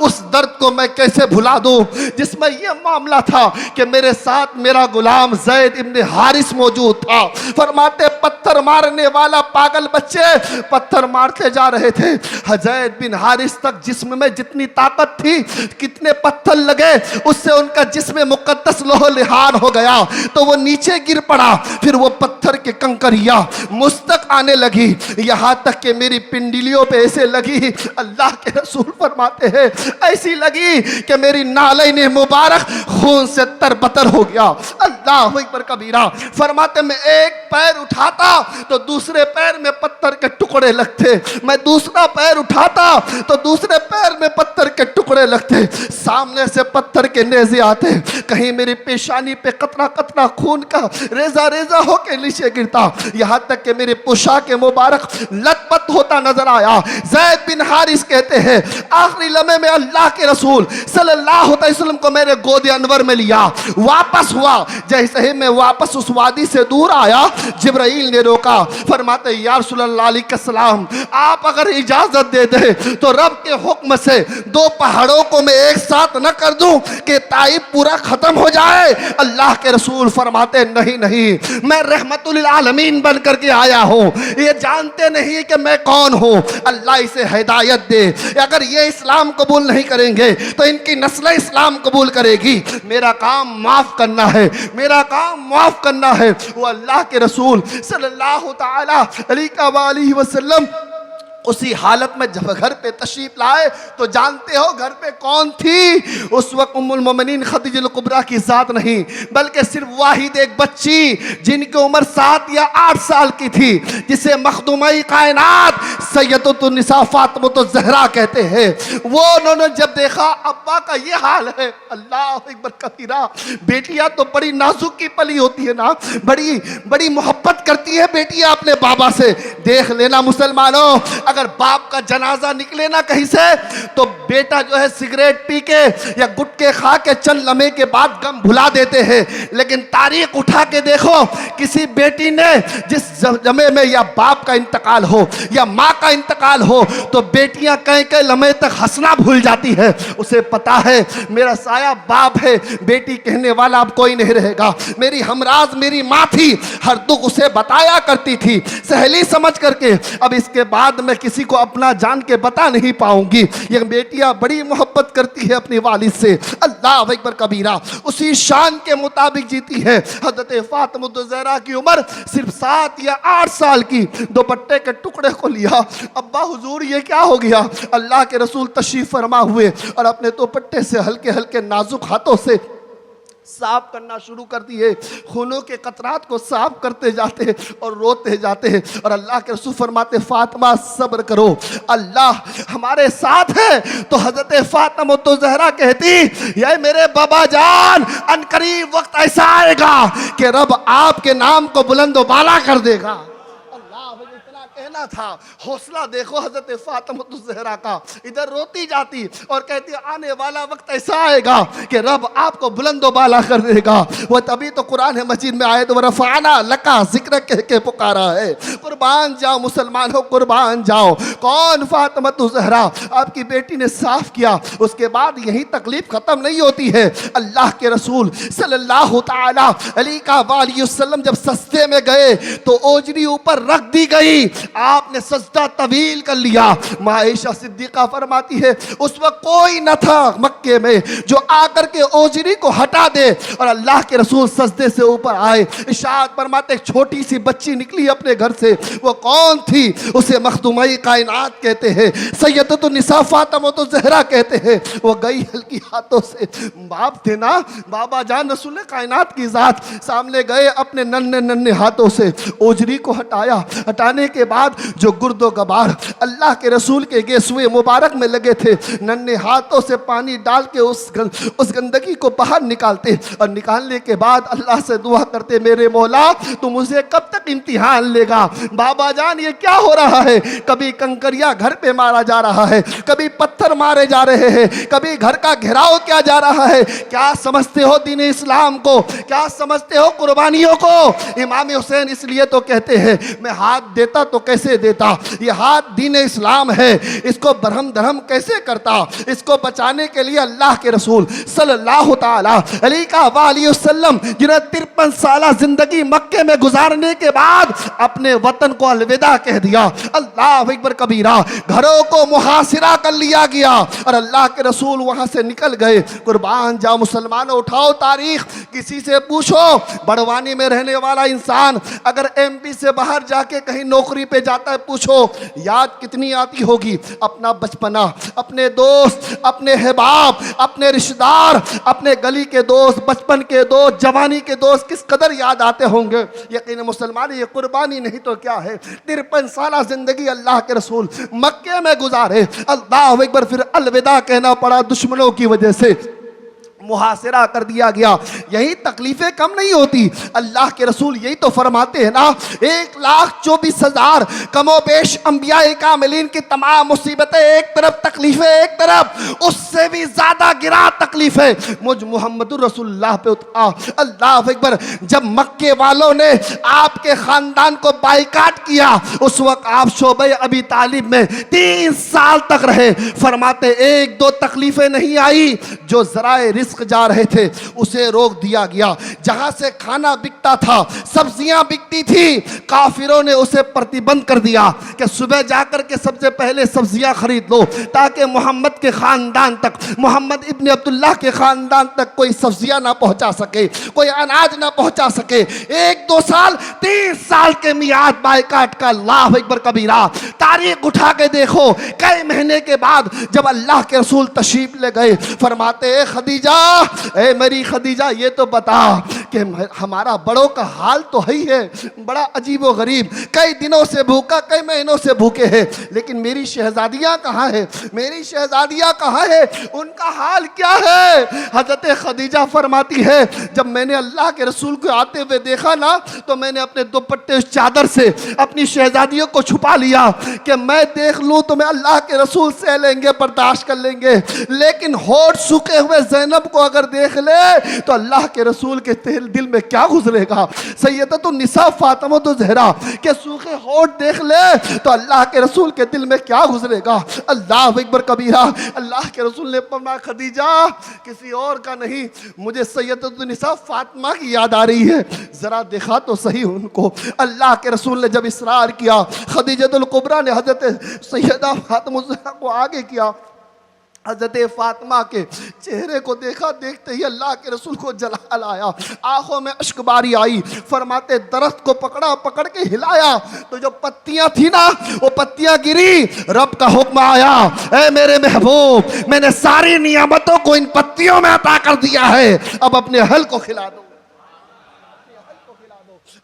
उस दर्द को मैं कैसे भुला दूं जिसमें यह मामला था कि मेरे साथ मेरा गुलाम ज़ैद इब्न हारिस मौजूद था। फरमाते, पत्थर मारने वाला पागल बच्चे पत्थर मारते जा रहे थे, ज़ैद बिन हारिस तक जिस्म में जितनी ताकत थी, कितने पत्थर लगे उससे उनका जिस्म मुकद्दस लोहो लिहान हो गया, तो वो नीचे गिर पड़ा। फिर वो पत्थर के कंकरियां मुझ तक आने लगी, यहाँ तक कि मेरी पिंडलियों पे ऐसे लगी, अल्लाह के रसूल फरमाते हैं ऐसी लगी कि मेरी नालैन मुबारक खून से तरबतर हो गया। अल्लाह अकबर कबीरा। फरमाते, मैं एक पैर उठाता तो दूसरे पैर में पत्थर के टुकड़े लगते, मैं दूसरा पैर उठाता तो दूसरे पैर में पत्थर के टुकड़े लगते, सामने से पत्थर के नेज़े आते, कहीं मेरी पेशानी पे कतरा कतरा खून का रेजा रेजा होके नीचे गिरता, यहाँ तक कि मेरे पोशाक मुबारक लथपथ होता नजर आया। ज़ैद बिन हारिस कहते हैं, आखिरी लम्हे में अल्लाह के रसूल सल्लल्लाहु अलैहि वसल्लम को मेरे गोद अनवर में लिया, वापस हुआ। जैसे ही मैं वापस उस वादी से दूर आया, जिब्राइल ने रोका। फरमाते, या रसूलल्लाह अलैहिस्सलाम, आप अगर इजाजत दे दे तो रब के हुक्म से 2 पहाड़ों को मैं एक साथ न कर दूं कि ताइफ पूरा खत्म हो जाए। अल्लाह के रसूल फरमाते, नहीं नहीं, मैं रहमतुल आलमीन बन करके आया हूँ, ये जानते नहीं कि मैं कौन हूँ। अल्लाह इसे हिदायत दे, अगर ये इस्लाम कबूल नहीं करेंगे तो इनकी नस्ल इस्लाम कबूल करेगी। मेरा काम माफ करना है, मेरा काम माफ करना है। वो अल्लाह के रसूल सल्लल्लाहु तआला अलैहि वसल्लम उसी हालत में जब घर पे तशरीफ लाए तो जानते हो घर पे कौन थी? उस वक्त उम्मुल मोमिनीन खदीजतुल कुबरा की जात नहीं, बल्कि सिर्फ वाहिद एक बच्ची जिनकी उम्र 7 या 8 साल की थी, जिसे मखदूमाई कायनात सैयदतुन निसा फातिमातुज़ ज़हरा कहते हैं। वो उन्होंने जब देखा अब्बा का ये हाल है, अल्लाह अकबर कबीरा। बेटियां तो बड़ी नाजुक की पली होती है ना, बड़ी बड़ी मोहब्बत करती है बेटियां अपने बाबा से। देख लेना मुसलमानों, अगर बाप का जनाजा निकले ना कहीं से तो बेटा जो है सिगरेट पी के या गुटके खा के चंद लम्हे के बाद गम भुला देते हैं। लेकिन तारीख उठा के देखो, किसी बेटी ने जिस लम्हे में या बाप का इंतकाल हो या माँ का इंतकाल हो तो बेटियां कई लम्हे तक हंसना भूल जाती है। उसे पता है मेरा साया बाप है, बेटी कहने वाला अब कोई नहीं रहेगा। मेरी हमराज मेरी माँ थी, हर दुख उसे बताया करती थी सहेली समझ करके। अब इसके बाद मैं किसी को अपना जान के बता नहीं पाऊंगी। ये बेटियां बड़ी मोहब्बत करती है अपनी वालिद से। अल्लाह अकबर कबीरा। उसी शान के मुताबिक जीती है। हज़रत फातिमातुज़ ज़हरा की उम्र सिर्फ 7 या 8 साल की। दुपट्टे के टुकड़े को लिया, अब्बा हुजूर ये क्या हो गया? अल्लाह के रसूल तशरीफ फरमा हुए और अपने दुपट्टे से हल्के हल्के नाजुक हाथों से साफ करना शुरू कर दिए, खूनों के कतरात को साफ करते जाते और रोते जाते। और अल्लाह के रसूल फरमाते फातिमा सब्र करो, अल्लाह हमारे साथ है। तो हजरत फातिमा तो जहरा कहती ये मेरे बाबा जान, अनकरीब वक्त ऐसा आएगा कि रब आपके नाम को बुलंद बाला कर देगा। इतना कहना था, हौसला देखो हजरत फातिमा ज़हरा का। इधर रोती जाती और कहती आने वाला वक्त ऐसा आएगा कि रब आपको बुलंदो बाला कर देगा। वो तभी तो कुरान मजीद में आए तो रफ़ाना लका जिक्र कह के पुकारा है। कुर्बान जाओ मुसलमानों, कुर्बान जाओ। कौन? फातिमा ज़हरा, आपकी बेटी ने साफ किया। उसके बाद यही तकलीफ खत्म नहीं होती है। अल्लाह के रसूल सल्लल्लाहु तआला अलैहि वसल्लम जब सस्ते में गए तो ओजरी ऊपर रख दी गई, आपने सजदा तवील कर लिया। आयशा सिद्दीका फरमाती है उस वक्त कोई न था मक्के में जो आकर के ओजरी को हटा दे। और अल्लाह के रसूल सजदे से ऊपर आए, इरशाद फरमाते एक छोटी सी बच्ची निकली अपने घर से। वो कौन थी? उसे मखदूमाई कायनात कहते हैं, सैयदतुन निसा फातिमा ज़हरा कहते हैं। वो गई हल्की हाथों से, बाप थे ना बाबा जान रसूल कायनात की जात, सामने गए अपने नन्हे नन्हे हाथों से ओजरी को हटाया। हटाने के बाद जो गुर्दो गबार अल्लाह के रसूल के गेसुए मुबारक में लगे थे, नन्हे हाथों से पानी डाल के उस गंदगी को बाहर निकालते और निकालने के बाद अल्लाह से दुआ करते मेरे मौला तू मुझे कब तक इम्तिहान लेगा। बाबा जान ये क्या हो रहा है? कभी कंकरिया घर पे मारा जा रहा है, कभी पत्थर मारे जा रहे हैं, कभी घर का घेराव किया जा रहा है। क्या समझते हो दीन इस्लाम को? क्या समझते हो कुर्बानियों को? इमाम हुसैन इसलिए तो कहते हैं मैं हाथ देता तो कैसे देता, ये हाथ दीन इस्लाम है, इसको बरहम दरहम कैसे करता। इसको बचाने के लिए अल्लाह के रसूल सल्लल्लाहु तआला अलैहि वसल्लम जिन्हें 53 साल जिंदगी मक्के में गुजारने के बाद अपने वतन को अलविदा कह दिया। अल्लाह अकबर कबीरा, घरों को मुहासिरा कर लिया गया और अल्लाह के रसूल वहां से निकल गए। कुर्बान जाओ मुसलमानों, उठाओ तारीख, किसी से पूछो बड़वानी में रहने वाला इंसान अगर एमपी से बाहर जाके कहीं नौकरी पे जाता है, पूछो याद कितनी आती होगी अपना बचपना, अपने दोस्त, अपने अहबाब, अपने रिश्तेदार, अपने गली के दोस्त, बचपन के दोस्त, जवानी के दोस्त किस कदर याद आते होंगे। यकीन मुसलमान ये कुर्बानी नहीं तो क्या है। 53 साल जिंदगी अल्लाह के रसूल मक्के में गुजारे। अल्लाह अकबर, फिर अलविदा कहना पड़ा दुश्मनों की वजह से, मुहासिरा कर दिया गया। यही तकलीफें कम नहीं होती। अल्लाह के रसूल यही तो फरमाते हैं ना 1,24,000 कमोबेश अंबिया कामिलीन की तमाम मुसीबतें एक तरफ, तकलीफें एक तरफ, उससे भी ज्यादा गिरा तकलीफें मुझ मोहम्मदुर रसूलुल्लाह पे उतरा। अल्लाह अकबर, जब मक्के वालों ने आपके खानदान को बाइकाट किया उस वक्त आप शोबे अबी तालिब में 3 साल तक रहे। फरमाते एक दो तकलीफें नहीं आई, जो जराए रिस्क जा रहे थे उसे रोक दिया गया। जहां से खाना बिकता था, सब्जियां बिकती थी, काफिरों ने उसे प्रतिबंध कर दिया कि सुबह जाकर के सबसे पहले सब्जियां खरीद लो ताकि मोहम्मद के खानदान तक, मोहम्मद इब्न अब्दुल्लाह के खानदान तक कोई सब्जियां ना पहुंचा सके, कोई अनाज ना पहुंचा सके। 1-2 साल, 3 साल के मियाद बाइकाट का। अल्लाह अकबर कबीरा, तारीख उठा के देखो कई महीने के बाद जब अल्लाह के रसूल तशरीफ ले गए, फरमाते खदीजा, ए मेरी खदीजा ये तो बता कि हमारा बड़ों का हाल तो है ही है, बड़ा अजीब व गरीब, कई दिनों से भूखा, कई महीनों से भूखे हैं, लेकिन मेरी शहजादियाँ कहाँ है? मेरी शहजादियाँ कहाँ है? उनका हाल क्या है? हजरत खदीजा फरमाती है जब मैंने अल्लाह के रसूल को आते हुए देखा ना तो मैंने अपने दुपट्टे उस चादर से अपनी शहजादियों को छुपा लिया कि मैं देख लूँ तो मैं अल्लाह के रसूल से लेंगे, बर्दाश्त कर लेंगे, लेकिन होठ सूखे हुए ज़ैनब को अगर देख ले तो अल्लाह के रसूल के दिल में क्या गुजरेगा। सैयदतुन निसा फातिमा ज़हरा के सूखे होठ देख ले तो अल्लाह के रसूल के दिल में क्या गुजरेगा। अल्लाह अकबर कबीरा। अल्लाह के रसूल ने फरमाया खदीजा किसी और का नहीं, मुझे सैयदतुन निसा फातिमा की याद आ रही है, जरा देखा तो सही उनको। अल्लाह के रसूल ने जब इसरार किया, खदीजतुल कुबरा ने हजरत सैयदा फातिमा ज़हरा को आगे किया, हज़रत फातिमा के चेहरे को देखा, देखते ही अल्लाह के रसूल को जलाल आया, आंखों में अश्कबारी आई। फरमाते दरख्त को पकड़ा, पकड़ के हिलाया तो जो पत्तियां थी ना वो पत्तियां गिरी। रब का हुक्म आया, ऐ मेरे महबूब, मैंने सारी नियामतों को इन पत्तियों में अता कर दिया है, अब अपने अहल को खिला दो।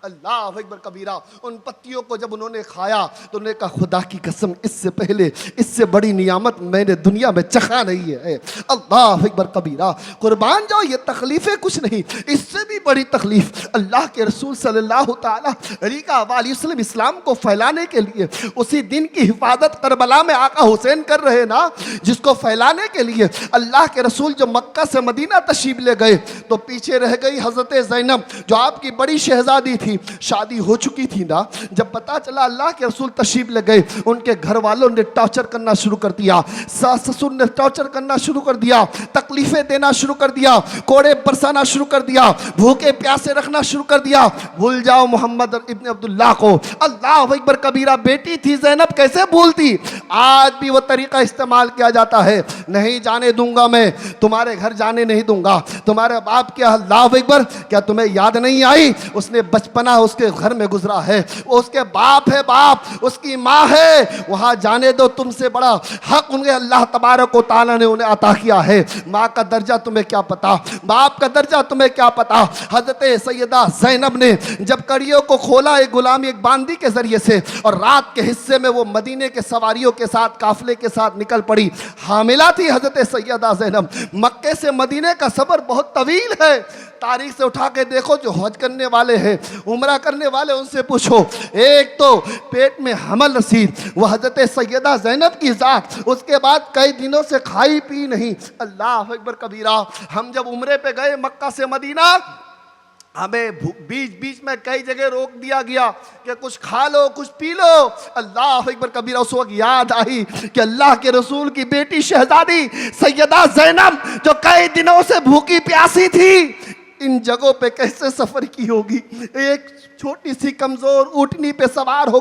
अल्लाह अकबर कबीरा। उन पत्तियों को जब उन्होंने खाया तो उन्होंने कहा, खुदा की कसम, इससे पहले इससे बड़ी नियामत मैंने दुनिया में चखा नहीं है। अल्लाह अकबर कबीरा। कुर्बान जाओ, ये तकलीफें कुछ नहीं, इससे भी बड़ी तकलीफ अल्लाह के रसूल सल्लल्लाहु ताला अलैहि वसल्लम इस्लाम को फैलाने के लिए उसी दिन की हिफाजत करबला में आका हुसैन कर रहे ना, जिसको फैलाने के लिए अल्लाह के रसूल जो मक्का से मदीना तशरीफ ले गए तो पीछे रह गई हज़रत ज़ैनब, जो आपकी बड़ी शहजादी थी, शादी हो चुकी थी ना। जब पता चला अल्लाह के रसूल तशरीफ ले गए, उनके घर वालों ने टॉर्चर करना शुरू कर दिया, सास ससुर ने टॉर्चर करना शुरू कर दिया, तकलीफें देना शुरू कर दिया, कोड़े बरसाना शुरू कर दिया, भूखे प्यासे रखना शुरू कर दिया। भूल जाओ मोहम्मद इब्न अब्दुल्लाह को। अल्लाह अकबर कबीरा। बेटी थी ज़ैनब, कैसे भूलती। आज भी वो तरीका इस्तेमाल किया जाता है, नहीं जाने दूंगा मैं, तुम्हारे घर जाने नहीं दूंगा, तुम्हारे बाप के। अल्लाह अकबर, क्या तुम्हें याद नहीं आई, उसने बचपना उसके घर में गुजरा है, वो उसके बाप है, बाप उसकी माँ है, वहाँ जाने दो। तुमसे बड़ा हक उनके अल्लाह तबारक व तआला ने उन्हें अता किया है। माँ का दर्जा तुम्हें क्या पता, बाप का दर्जा तुम्हें क्या पता। हज़रत सैयदा ज़ैनब ने जब कड़ियों को खोला एक गुलामी, एक बांदी के जरिए से, और रात के हिस्से में वो मदीने के सवारियों के साथ, काफिले के साथ निकल पड़ी। हामिला थी हज़रत सैयदा ज़ैनब। मक्के से मदीने का सफ़र बहुत तवील है, तारीख से उठा के देखो, जो हज करने वाले हैं, उम्रा करने वाले, उनसे पूछो। एक तो पेट में हमल रसीद, वो हज़रत सैयदा ज़ैनब की ज़ात, उसके बाद कई दिनों से खाई पी नहीं। अल्लाह अकबर कबीरा। हम जब उम्रे पे गए मक्का से मदीना, हमें बीच बीच में कई जगह रोक दिया गया कि कुछ खा लो, कुछ पी लो। अल्लाह अकबर कबीरा। उस वक्त याद आई कि अल्लाह के रसूल की बेटी शहजादी सैयदा ज़ैनब जो कई दिनों से भूखी प्यासी थी, इन जगहों पे कैसे सफ़र की होगी। एक छोटी सी कमज़ोर ऊँटनी पे सवार हो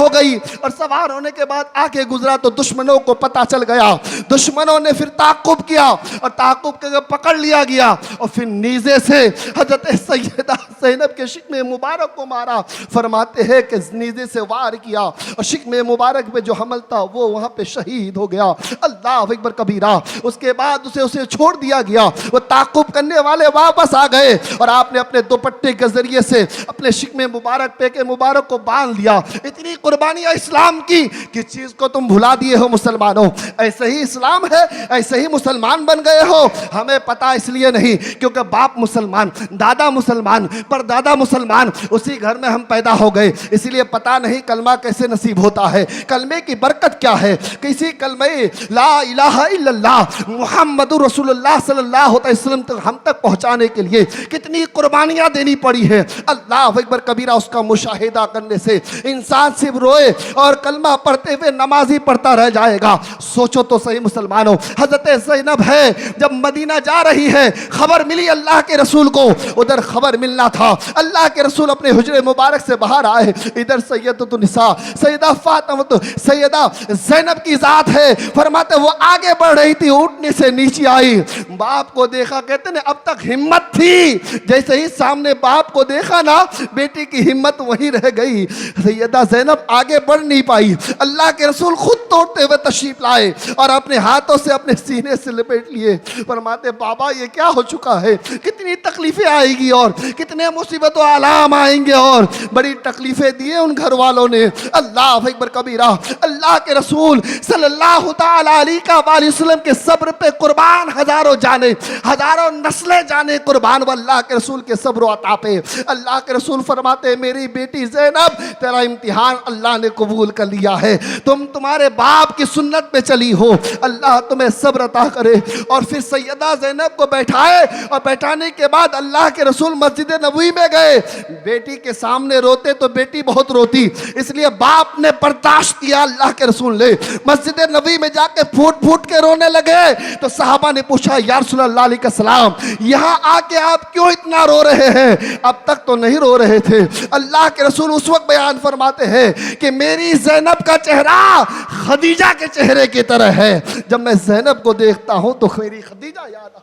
गई, और सवार होने के बाद आगे गुजरा तो दुश्मनों को पता चल गया। दुश्मनों ने फिर ताक़ुब किया, और ताक़ुब के पकड़ लिया गया, और फिर नीज़े से हज़रत सैयदा ज़ैनब के शिकमे मुबारक को मारा। फरमाते हैं कि नीज़े से वार किया, और शिकमे मुबारक पे जो हमल था वो वहाँ पे शहीद हो गया। अल्लाह अकबर कबीरा। उसके बाद उसे छोड़ दिया गया। वो ताक़ुब करने वाले वापस आ गए, और आपने अपने दुपट्टे के ज़रिए से अपने शिकमे मुबारक पे के मुबारक को बांध लिया। इतनी कुर्बानियाँ इस्लाम की, किस चीज़ को तुम भुला दिए हो मुसलमानों। ऐसे ही इस्लाम है, ऐसे ही मुसलमान बन गए हो। हमें पता इसलिए नहीं क्योंकि बाप मुसलमान, दादा मुसलमान, परदादा मुसलमान, उसी घर में हम पैदा हो गए, इसलिए पता नहीं कलमा कैसे नसीब होता है, कलमे की बरकत क्या है। किसी कलमे ला इलाहा इल्लल्लाह मुहम्मदुर रसूलुल्लाह सल्लल्लाहु अलैहि वसल्लम तक हम तक पहुँचाने के लिए कितनी कुर्बानियाँ देनी पड़ी है। अल्लाह अकबर कबीरा। उसका मुशाहिदा करने से इंसान सिर्फ रोए और कलमा पढ़ते हुए नमाजी पढ़ता रह जाएगा। सोचो तो सही मुसलमानों, हज़रत ज़ैनब है जब मदीना जा रही है, खबर मिली अल्लाह के रसूल को, उधर खबर मिलना था। अल्लाह के रसूल अपने हुजरे मुबारक से बाहर आए, इधर सैयदतुन्निसा सैयदा फातिमा सैयदा ज़ैनब की ज़ात है। फरमाते वो आगे बढ़ रही थी, ऊँटनी से नीचे आई, बाप को देखा, कहते ने अब तक हिम्मत थी, जैसे ही सामने बाप को देखा ना, बेटी की हिम्मत वहीं रह गई। सैयदा ज़ैनब आगे बढ़ नहीं पाई। अल्लाह के रसूल खुद तोड़ते हुए तशरीफ लाए और अपने हाथों से अपने सीने से लपेट लिए। फरमाते बाबा ये क्या हो चुका है, कितनी तकलीफें आएगी और कितने मुसीबतों आलाम आएंगे, और बड़ी तकलीफें दिए उन घर वालों ने। अल्लाह अकबर कबीरा। अल्लाह के रसूल सल्लल्लाहु तआला अलैहि वसल्लम के सब्र पे कुर्बान हजारों जाने, हजारों नस्लें जाने कुर्बान अल्लाह के रसूल के सब्र अता पे। अल्लाह के रसूल फरमाते मेरी बेटी ज़ैनब तेरा इम्तिहान अल्लाह ने कबूल कर लिया है, तुम तुम्हारे बाप की सुन्नत पे चली हो, अल्लाह तुम्हें सब्र अता करे। और फिर सैयदा ज़ैनब को बैठाए, और बैठाने के बाद अल्लाह के रसूल मस्जिद नबवी में गए। बेटी के सामने रोते तो बेटी बहुत रोती, इसलिए बाप ने बर्दाश्त किया। अल्लाह के रसूल ने मस्जिद नबवी में जाके फूट फूट के रोने लगे तो सहाबा ने पूछा, या रसूलल्लाह अलैहि सलाम, यहाँ आके आप क्यों इतना रो रहे हैं? अब तक तो नहीं रो रहे थे। अल्लाह के रसूल उस वक्त बयान फरमाते हैं कि मेरी ज़ैनब का चेहरा खदीजा के चेहरे की तरह है। जब मैं ज़ैनब को देखता हूं तो मेरी खदीजा याद आ।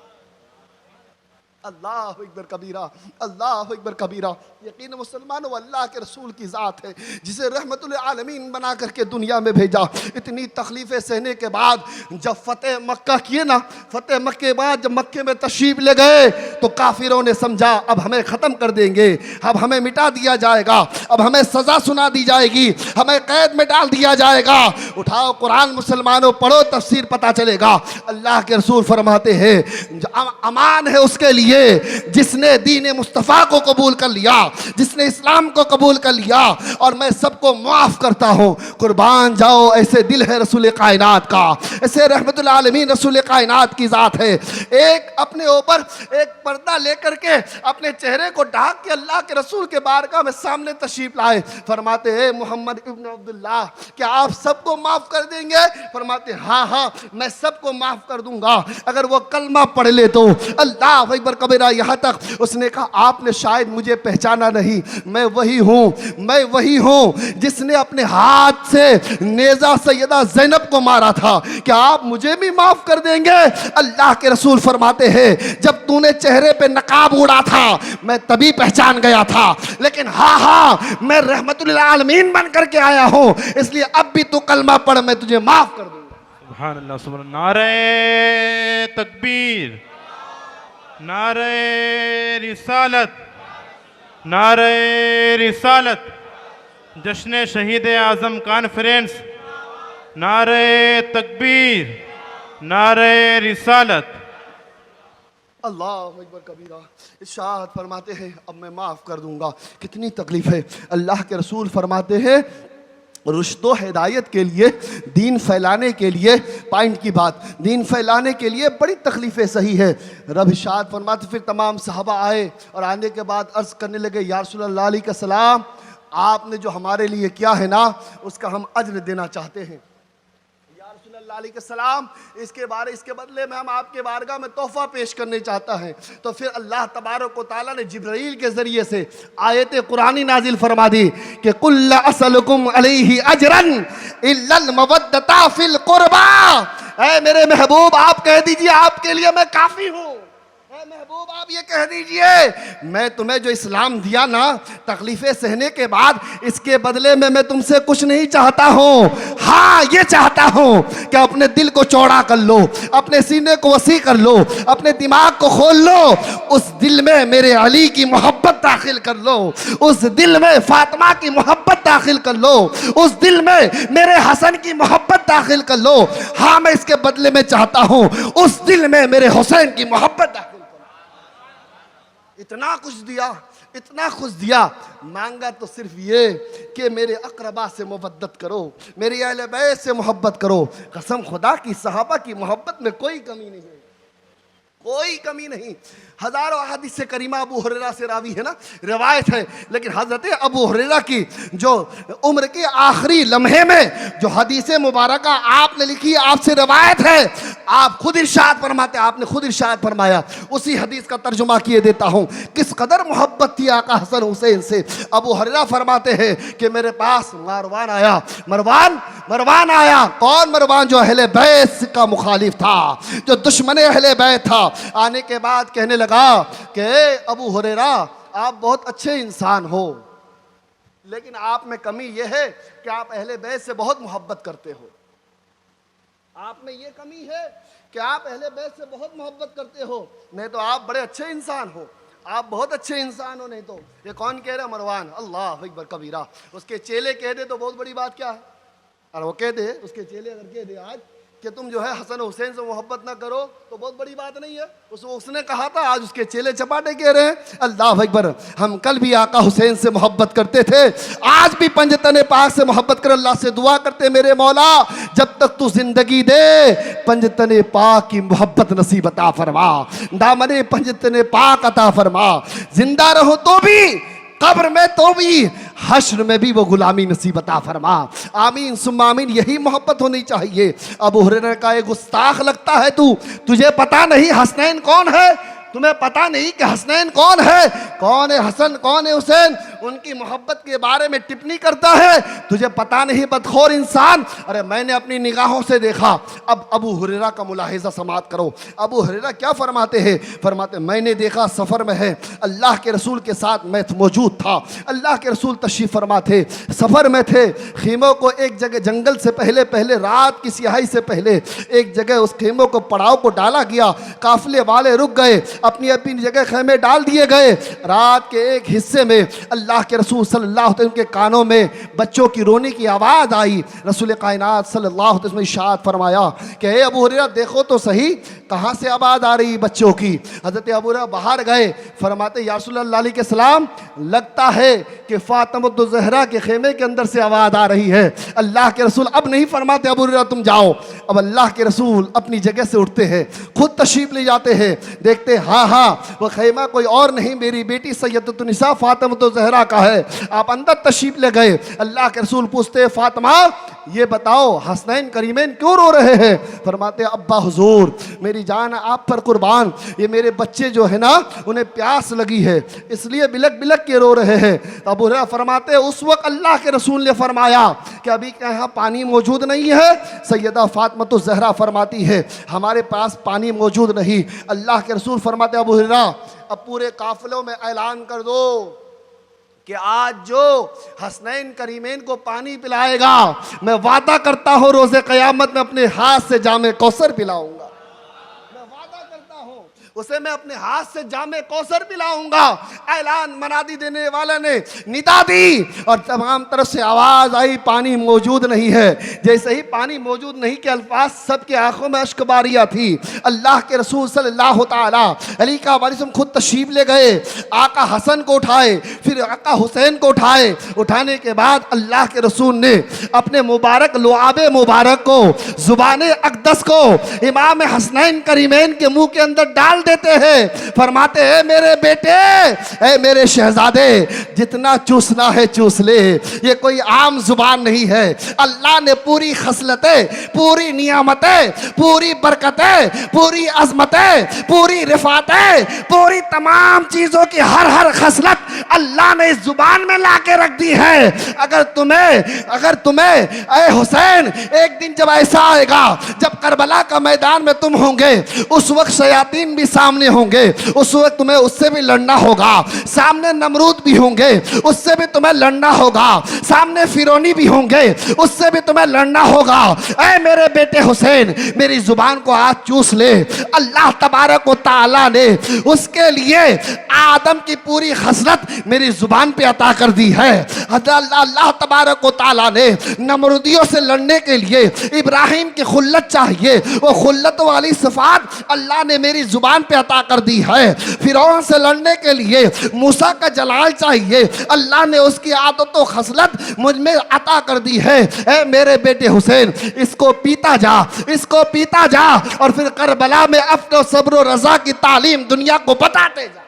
अल्लाह अकबर कबीरा, अल्लाह अकबर कबीरा। यकीन मुसलमानों, अल्लाह के रसूल की ज़ात है जिसे रहमतुल आलमीन बना करके दुनिया में भेजा। इतनी तकलीफ़ें सहने के बाद जब फ़तेह मक्का किए ना, फ़तेह मक्के के बाद जब मक्के में तशरीफ़ ले गए तो काफिरों ने समझा अब हमें ख़त्म कर देंगे, अब हमें मिटा दिया जाएगा, अब हमें सज़ा सुना दी जाएगी, हमें कैद में डाल दिया जाएगा। उठाओ कुरान मुसलमानों, पढ़ो, तफसीर पता चलेगा। अल्लाह के रसूल फरमाते हैं अमान है उसके लिए जिसने दीन मुस्तफ़ा को कबूल कर लिया, जिसने इस्लाम को कबूल कर लिया, और मैं सबको माफ़ करता हूँ। कुर्बान जाओ, ऐसे दिल है रसूल कायनात का, ऐसे रहमतुल आलमीन रसूल कायनात की ज़ात है। एक अपने ऊपर एक पर्दा लेकर के अपने चेहरे को ढाक के अल्लाह के रसूल के बारगाह में सामने तशरीफ लाए। फरमाते हैं मोहम्मद इब्न अब्दुल्लाह, क्या आप सबको माफ़ कर देंगे? फरमाते हाँ हाँ, मैं सबको माफ़ कर दूंगा अगर वो कलमा पढ़ ले तो। अल्लाह अकबर कबीरा। यहाँ तक उसने कहा आपने शायद मुझे पहचाना नहीं, मैं वही हूँ, मैं वही हूँ जिसने अपने हाथ से नेज़ा सैयदा ज़ैनब को मारा था। क्या आप मुझे भी माफ़ कर देंगे? अल्लाह के रसूल फरमाते हैं जब तूने चेहरे पे नकाब उड़ा था मैं तभी पहचान गया था, लेकिन हाँ हाँ मैं रहमतुल आलमीन बन करके आया हूँ, इसलिए अब भी तू कलमा पढ़, मैं तुझे माफ़ कर दूँगा। सुभान अल्लाह, सुभान अल्लाह। नारे तकबीर, नारे रिसालत, नारे रिसालत, जश्न शहीद आज़म कॉन्फ्रेंस, नारे तकबीर, नारे रिसालत। अल्लाह अकबर कबीरा। इरशाद फरमाते हैं अब मैं माफ़ कर दूंगा। कितनी तकलीफ़ है। अल्लाह के रसूल फरमाते हैं रुश्दो हिदायत के लिए, दीन फैलाने के लिए, पॉइंट की बात, दीन फैलाने के लिए बड़ी तकलीफ़ें सही है। रब इरशाद फरमाते फिर तमाम सहाबा आए और आने के बाद अर्ज़ करने लगे या रसूलल्लाह अलैहि सलाम, आपने जो हमारे लिए किया है ना उसका हम अज्र देना चाहते हैं। या रसूलल्लाह अलैहि सलाम, इसके बदले में हम आपके बारगाह में तोहफ़ा पेश करने चाहता है। तो फिर अल्लाह तबारक व तआला ने जिब्राईल के ज़रिए से आयत कुरानी नाजिल फरमा दी कि कुल ला असलुकुम अलैहि अजरन इल्लल मवद्दता फिल कुर्बा। ऐ मेरे महबूब आप कह दीजिए आपके लिए मैं काफ़ी हूँ। महबूब आप ये कह दीजिए मैं तुम्हें जो इस्लाम दिया ना, तकलीफ़ें सहने के बाद इसके बदले में मैं तुमसे कुछ नहीं चाहता हूँ। हाँ ये चाहता हूँ कि अपने दिल को चौड़ा कर लो, अपने सीने को वसी कर लो, अपने दिमाग को खोल लो, उस दिल में मेरे अली की मोहब्बत दाखिल कर लो, उस दिल में फातिमा की मोहब्बत दाखिल कर लो, उस दिल में मेरे हसन की मोहब्बत दाखिल कर लो। हाँ मैं इसके बदले में चाहता हूँ उस दिल में मेरे हुसैन की मोहब्बत दाखिल। इतना कुछ दिया, इतना कुछ दिया, मांगा तो सिर्फ ये कि मेरे अकरबा से मोहब्बत करो, मेरी अहले बैत से मोहब्बत करो। कसम खुदा की सहाबा की मोहब्बत में कोई कमी नहीं है, कोई कमी नहीं। हज़ारों हदीस से करीमा अबू हुरैरा से रावी है ना, रिवायत है, लेकिन हज़रत अबू हुरैरा की जो उम्र के आखिरी लम्हे में जो हदीस मुबारक आपने लिखी, आपसे रिवायत है, आप खुद इरशाद फरमाते, आपने खुद इरशाद फरमाया, उसी हदीस का तर्जुमा किए देता हूँ। किस कदर मोहब्बत थी आका हसन हुसैन से। अबू हुरैरा फरमाते हैं कि मेरे पास मरवान आया, मरवान आया। कौन मरवान? जो अहले बैत का मुखालिफ था, जो दुश्मन अहले बैत था। आने के बाद कहने लगा कि अबू हुरैरा आप बहुत अच्छे इंसान हो, लेकिन आप में कमी यह है कि आप अहले बैत से बहुत मोहब्बत करते हो। आप में ये कमी है कि आप अहले बैत से बहुत मोहब्बत करते हो, नहीं तो आप बड़े अच्छे इंसान हो, आप बहुत अच्छे इंसान हो। नहीं तो ये कौन कह रहा? मरवान। अल्लाह अकबर कबीरा। उसके चेले कह दे तो बहुत बड़ी बात क्या है? और वो कह दे, उसके चेले अगर कह दे आज कि तुम जो है हसन हुसैन से मोहब्बत ना करो तो बहुत बड़ी बात नहीं है। उसने कहा था, आज उसके चेले चपाटे कह रहे हैं। अल्लाह अकबर। हम कल भी आका हुसैन से मोहब्बत करते थे, आज भी पंजतन पाक से मोहब्बत कर, अल्लाह से दुआ करते मेरे मौला जब तक तू जिंदगी दे पंजतने पाक की मोहब्बत नसीब अता फरमा, दामने पंजतने पाक अता फरमा। जिंदा रहो तो भी, कब्र में तो भी, हश्र में भी वो गुलामी नसीब अता फरमा। आमीन सुम्मा आमीन। यही मोहब्बत होनी चाहिए। अबू हुरैरा का एक गुस्ताख लगता है तू, तुझे पता नहीं हसनैन कौन है? तुम्हें पता नहीं कि हसनैन कौन है? कौन है हसन, कौन है हुसैन? उनकी मोहब्बत के बारे में टिप्पणी करता है, तुझे पता नहीं बदखोर इंसान। अरे मैंने अपनी निगाहों से देखा। अब अबू हुरैरा का मुलाहिजा समात करो। अबू हुरैरा क्या फरमाते हैं? फरमाते मैंने देखा सफ़र में है, अल्लाह के रसूल के साथ मैं मौजूद था। अल्लाह के रसूल तशरीफ़ फरमा थे, सफ़र में थे। खीमों को एक जगह, जंगल से पहले पहले, रात की सियाही से पहले एक जगह उस खीमों को, पड़ाव को डाला गया। काफिले वाले रुक गए, अपनी अपनी जगह खेमे डाल दिए गए। रात के एक हिस्से में अल्लाह के रसूल सल्लल्लाहु अलैहि वसल्लम के कानों में बच्चों की रोने की आवाज़ आई। रसूल कायनात सल्लल्लाहु अलैहि वसल्लम इरशाद फरमाया कि हे अबू हुरैरा देखो तो सही कहाँ से आवाज़ आ रही बच्चों की। हज़रत अबू हुरैरा बाहर गए, फरमाते या रसूलल्लाह अलैहि सलाम लगता है कि फातिमा ज़हरा के खेमे के अंदर से आवाज़ आ रही है। अल्लाह के रसूल अब नहीं फरमाते अबू हुरैरा तुम जाओ। अब अल्लाह के रसूल अपनी जगह से उठते हैं, खुद तशरीफ़ ले जाते हैं। देखते हाँ हाँ वो खैमा कोई और नहीं, मेरी बेटी सैयदतुन्निसा फातिमा ज़हरा का है। आप अंदर तशरीफ ले गए। अल्लाह के रसूल पूछते फातिमा ये बताओ हसनैन करीमैन क्यों रो रहे हैं? फरमाते अब्बा हुजूर मेरी जान आप पर कुर्बान, ये मेरे बच्चे जो है ना उन्हें प्यास लगी है इसलिए बिलक बिलक के रो रहे हैं। अबू हुरैरा फरमाते उस वक्त अल्लाह के रसूल ने फरमाया कि अभी क्या यहाँ पानी मौजूद नहीं है? सैयदा फातिमा ज़हरा फरमाती है हमारे पास पानी मौजूद नहीं। अल्लाह के रसूल फरमाते अबू हुरैरा अब पूरे काफिलों में ऐलान कर दो कि आज जो हसनैन करीमैन को पानी पिलाएगा मैं वादा करता हूं रोज़े क़यामत में अपने हाथ से जामे कौसर पिलाऊंगा। मैं वादा करता हूं उसे मैं अपने हाथ से जामे कौसर पिलाऊंगा। ऐलान मनादी देने वाले ने निदा दी और तमाम तरफ से आवाज़ आई पानी मौजूद नहीं है। जैसे ही पानी मौजूद नहीं के अल्फाज सबके आंखों में अश्कबारियाँ थी। अल्लाह के रसूल सल्लल्लाहु ताला अलैहि वसल्लम खुद तशरीफ ले गए, आका हसन को उठाए, फिर आका हुसैन को उठाए। उठाने के बाद अल्लाह के रसूल ने अपने मुबारक लुआबे मुबारक को, ज़ुबान अक़दस को इमाम हसनैन करीमैन के मुंह के अंदर डाल देते हैं। फरमाते हैं मेरे बेटे, ऐ मेरे शहजादे जितना चूसना है चूस ले, ये कोई आम जुबान नहीं है। अल्लाह ने पूरी खसलतें, पूरी नियामतें, पूरी बरकतें, पूरी अजमतें, पूरी रिफातें, पूरी तमाम चीज़ों की हर खसलत अल्लाह ने इस जुबान में ला के रख दी है। अगर तुम्हें ऐ हुसैन एक दिन जब ऐसा आएगा जब करबला का मैदान में तुम होंगे, उस वक्त शयातीन भी सामने होंगे, उस वक्त तुम्हें उससे भी लड़ना होगा। सामने नमरूद भी होंगे, उससे भी तुम्हें लड़ना होगा। सामने फिरौनी भी होंगे, उससे भी तुम्हें लड़ना होगा। ऐ मेरे बेटे हुसैन मेरी जुबान को आज चूस ले। अल्लाह तबारक व तआला ने उसके लिए आदम की पूरी खसलत मेरी जुबान पे अता कर दी है। अल्लाह तबारक व तआला ने नमरूदियों से लड़ने के लिए इब्राहिम की खुल्लत चाहिए, वो खुल्लत वाली सिफात अल्लाह ने मेरी जुबान पे अता कर दी है। फिरौन से लड़ने के लिए मूसा का जलाल चाहिए, अल्लाह ने उसकी आदत व खसलत मुझ में अता कर दी है। ऐ मेरे बेटे हुसैन इसको पीता जा, इसको पीता जा और फिर करबला में अफ़्न सब्र रज़ा की तालीम दुनिया को बताते जा।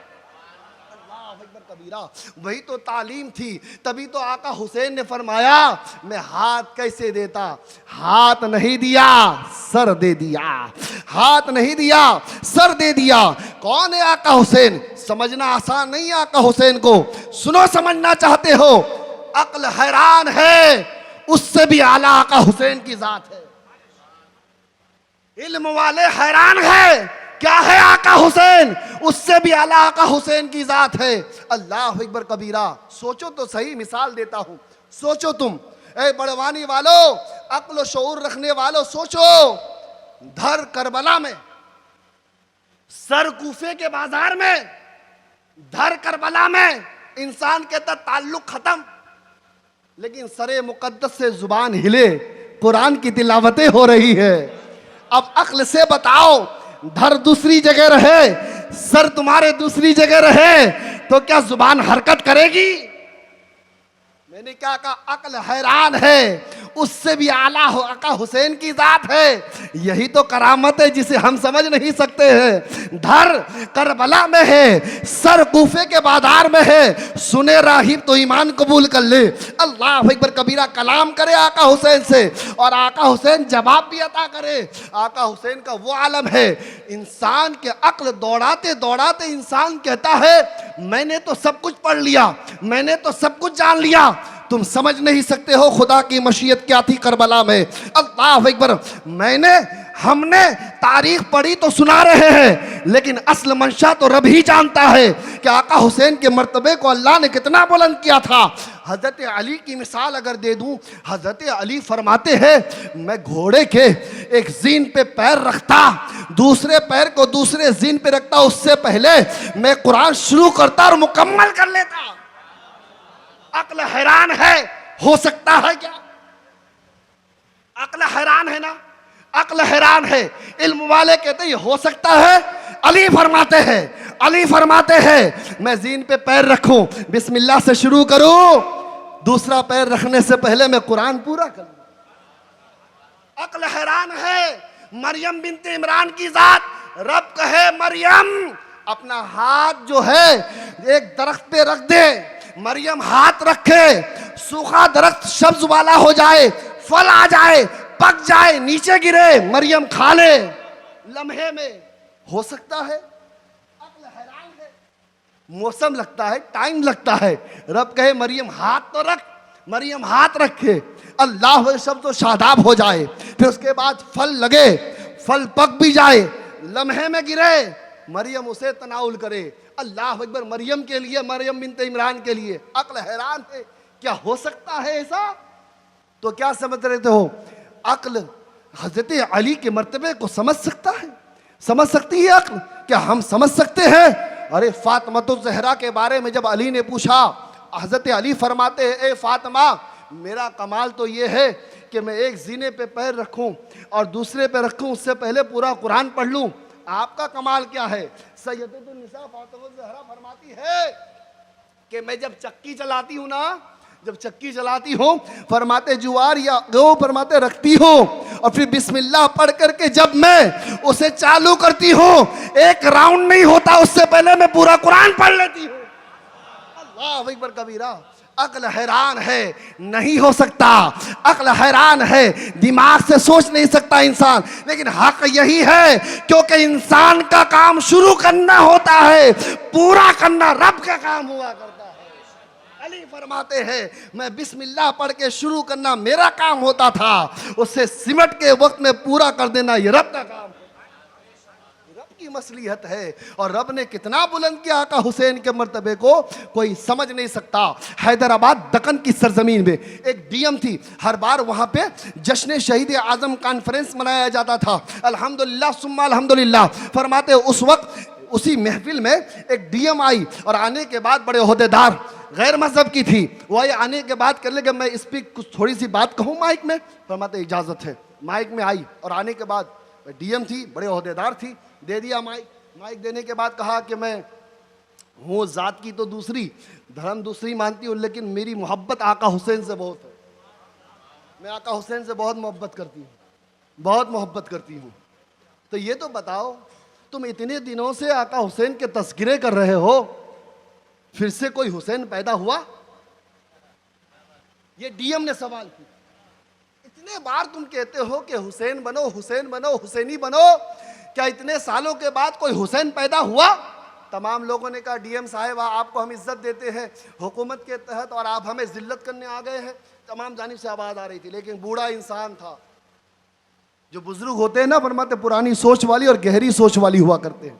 वही तो तालीम थी। तभी तो आका हुसैन ने फरमाया मैं हाथ कैसे देता, हाथ नहीं दिया सर दे दिया, हाथ नहीं दिया सर दे दिया। कौन है आका हुसैन? समझना आसान नहीं है आका हुसैन को। सुनो समझना चाहते हो, अक्ल हैरान है, उससे भी आला आका हुसैन की जात है। इल्म वाले हैरान है, क्या है आका हुसैन, उससे भी आला आका हुसैन की जात है। अल्लाह अकबर कबीरा। सोचो तो सही, मिसाल देता हूं, सोचो तुम ए बड़वानी वालों, अक्ल शऊर रखने वालों, सोचो धर करबला में, सर कूफे के बाजार में, धर करबला में इंसान के तक ताल्लुक खत्म, लेकिन सरे मुकद्दस से जुबान हिले, कुरान की तिलावतें हो रही है। अब अक्ल से बताओ, धर दूसरी जगह रहे, सर तुम्हारे दूसरी जगह रहे तो क्या जुबान हरकत करेगी? मैंने क्या कहा? अक्ल हैरान है, उससे भी आला हो आका हुसैन की जात है। यही तो करामत है जिसे हम समझ नहीं सकते हैं। धर करबला में है, सर कूफे के बाजार में है, सुने राहिब तो ईमान कबूल कर ले। अल्लाह अकबर कबीरा कलाम करे आका हुसैन से और आका हुसैन जवाब भी अता करे। आका हुसैन का वो आलम है, इंसान के अक्ल दौड़ाते दौड़ाते इंसान कहता है मैंने तो सब कुछ पढ़ लिया, मैंने तो सब कुछ जान लिया, तुम समझ नहीं सकते हो खुदा की मशीयत क्या थी करबला में। अल्लाह अकबर, हमने तारीख पढ़ी तो सुना रहे हैं, लेकिन असल मंशा तो रब ही जानता है कि आका हुसैन के मर्तबे को अल्लाह ने कितना बुलंद किया था। हजरत अली की मिसाल अगर दे दूं, हजरत अली फरमाते हैं मैं घोड़े के एक जीन पे पैर रखता, दूसरे पैर को दूसरे जीन पे रखता, उससे पहले मैं कुरान शुरू करता और मुकम्मल कर लेता। अक्ल हैरान है, हो सकता है क्या? अक्ल हैरान है ना, अक्ल हैरान है। इल्म वाले कहते हैं हो सकता है। अली फरमाते हैं मैं जीन पे पैर रखूं, बिस्मिल्लाह से शुरू करूं, दूसरा पैर रखने से पहले मैं कुरान पूरा कर लूं। अक्ल हैरान है। मरियम बिनते इमरान की जात, रब कहे मरियम अपना हाथ जो है एक दरख्त पे रख दे, मरियम हाथ रखे, सूखा दरख्त सब्ज वाला हो जाए, फल आ जाए, पक जाए, नीचे गिरे, मरियम खा ले लम्हे में। हो सकता है? अक्ल हैरान है। मौसम लगता है, टाइम लगता है, रब कहे मरियम हाथ तो रख, मरियम हाथ रखे, अल्लाह सब तो शादाब हो जाए, फिर उसके बाद फल लगे, फल पक भी जाए, लम्हे में गिरे, मरियम उसे तनाउल करे। अल्लाह अकबर, मरियम के लिए, मरियम बिनते इमरान के लिए अक्ल हैरान है। क्या हो सकता है ऐसा? तो क्या समझ रहे हो? अक्ल हजरत अली के मर्तबे को समझ सकता है, समझ सकती है अक्ल? क्या हम समझ सकते हैं? अरे फातिमा ज़हरा के बारे में जब अली ने पूछा, हजरत अली फरमाते हैं ए फातिमा, मेरा कमाल तो ये है कि मैं एक जीने पे पैर रखूं और दूसरे पे रखूं, उससे पहले पूरा कुरान पढ़ लूं। आपका कमाल क्या है? सैयदतुन्निसा फातिमा ज़हरा फरमाती है कि मैं जब चक्की चलाती हूं ना, जब चक्की चलाती हूं, फरमाते जुआर या गेहूं फरमाते रखती हूं और फिर बिस्मिल्लाह पढ़ करके जब मैं उसे चालू करती हूं, एक राउंड नहीं होता उससे पहले मैं पूरा कुरान पढ़ लेती हूं। अल्लाह अकबर कबीरा। अक्ल हैरान है, नहीं हो सकता। अक्ल हैरान है, दिमाग से सोच नहीं सकता इंसान, लेकिन हक यही है क्योंकि इंसान का काम शुरू करना होता है, पूरा करना रब का काम हुआ करता है। अली फरमाते हैं मैं बिस्मिल्लाह पढ़ के शुरू करना मेरा काम होता था, उससे सिमट के वक्त में पूरा कर देना ये रब का काम है, रब की मसलिहत है। और रब ने कितना बुलंद किया आका हुसैन के मर्तबे को कोई समझ नहीं सकता। हैदराबाद दक्कन की सरजमीन में एक डीएम थी, हर बार वहां पे जश्न शहीद आजम कॉन्फ्रेंस मनाया जाता था। अल्हम्दुलिल्लाह सुम्मा अल्हम्दुलिल्लाह फरमाते उस वक्त उसी महफिल में एक डीएम आई और आने के बाद बड़े ओहदेदार, गैर मजहब की थी, वो आई, आने के बाद कर लेगा मैं इस पर कुछ थोड़ी सी बात कहूँ माइक में, फरमाते इजाज़त है। माइक में आई और आने के बाद डीएम थी, बड़े ओहदेदार थी, दे दिया माइक। माइक देने के बाद कहा कि मैं हूँ ज़ात की तो दूसरी, धर्म दूसरी मानती हूँ, लेकिन मेरी मोहब्बत आका हुसैन से बहुत है, मैं आका हुसैन से बहुत मोहब्बत करती हूँ, बहुत मोहब्बत करती हूँ। तो ये तो बताओ, तुम इतने दिनों से आका हुसैन के तस्करे कर रहे हो, फिर से कोई हुसैन पैदा हुआ? ये डीएम ने सवाल किया। इतने बार तुम कहते हो कि हुसैन बनो, हुसैन बनो, हुसैनी बनो, क्या इतने सालों के बाद कोई हुसैन पैदा हुआ? तमाम लोगों ने कहा डीएम साहब आपको हम इज्जत देते हैं हुकूमत के तहत और आप हमें जिल्लत करने आ गए हैं। तमाम जानिब से आवाज़ आ रही थी, लेकिन बूढ़ा इंसान था। जो बुजुर्ग होते हैं ना, फरमाते पुरानी सोच वाली और गहरी सोच वाली हुआ करते हैं।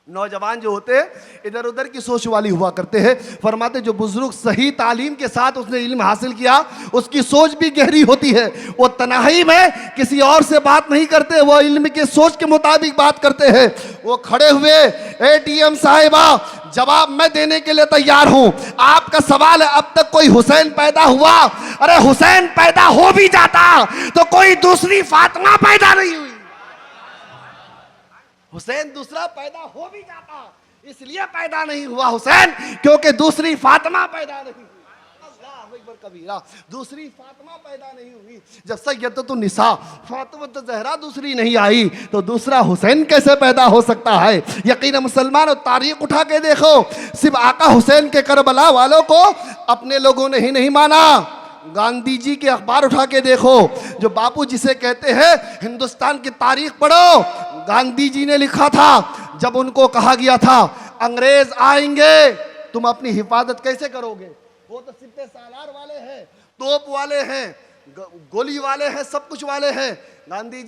नौजवान जो होते हैं इधर उधर की सोच वाली हुआ करते हैं। फरमाते जो बुजुर्ग सही तालीम के साथ उसने इल्म हासिल किया, उसकी सोच भी गहरी होती है। वो तन्हाई में किसी और से बात नहीं करते, वो इल्म के सोच के मुताबिक बात करते हैं। वो खड़े हुए, ए डीएम साहिबा जवाब मैं देने के लिए तैयार हूं। आपका सवाल है अब तक कोई हुसैन पैदा हुआ? अरे हुसैन पैदा हो भी जाता तो कोई दूसरी फातिमा पैदा नहीं हुई। हुसैन दूसरा पैदा हो भी जाता, इसलिए पैदा नहीं हुआ हुसैन क्योंकि दूसरी फातिमा पैदा नहीं हुई। अल्लाह अकबर कबीरा। दूसरी फातिमा पैदा नहीं हुई जब सैयदतुन्निसा फातिमा ज़हरा दूसरी नहीं आई तो दूसरा हुसैन कैसे पैदा हो सकता है। यकीन मुसलमान और तारीख उठा के देखो, सिर्फ आका हुसैन के करबला वालों को अपने लोगों ने ही नहीं माना। गांधी जी के अखबार उठा के देखो, जो बापू जिसे कहते हैं हिंदुस्तान की तारीख पढ़ो, गांधी जी ने लिखा था जब उनको कहा गया था अंग्रेज आएंगे तुम अपनी हिफाजत कैसे करोगे। वो तो सिपह सालार वाले हैं, तोप वाले हैं, गोली वाले हैं, सब कुछ वाले हैं। गांधी जी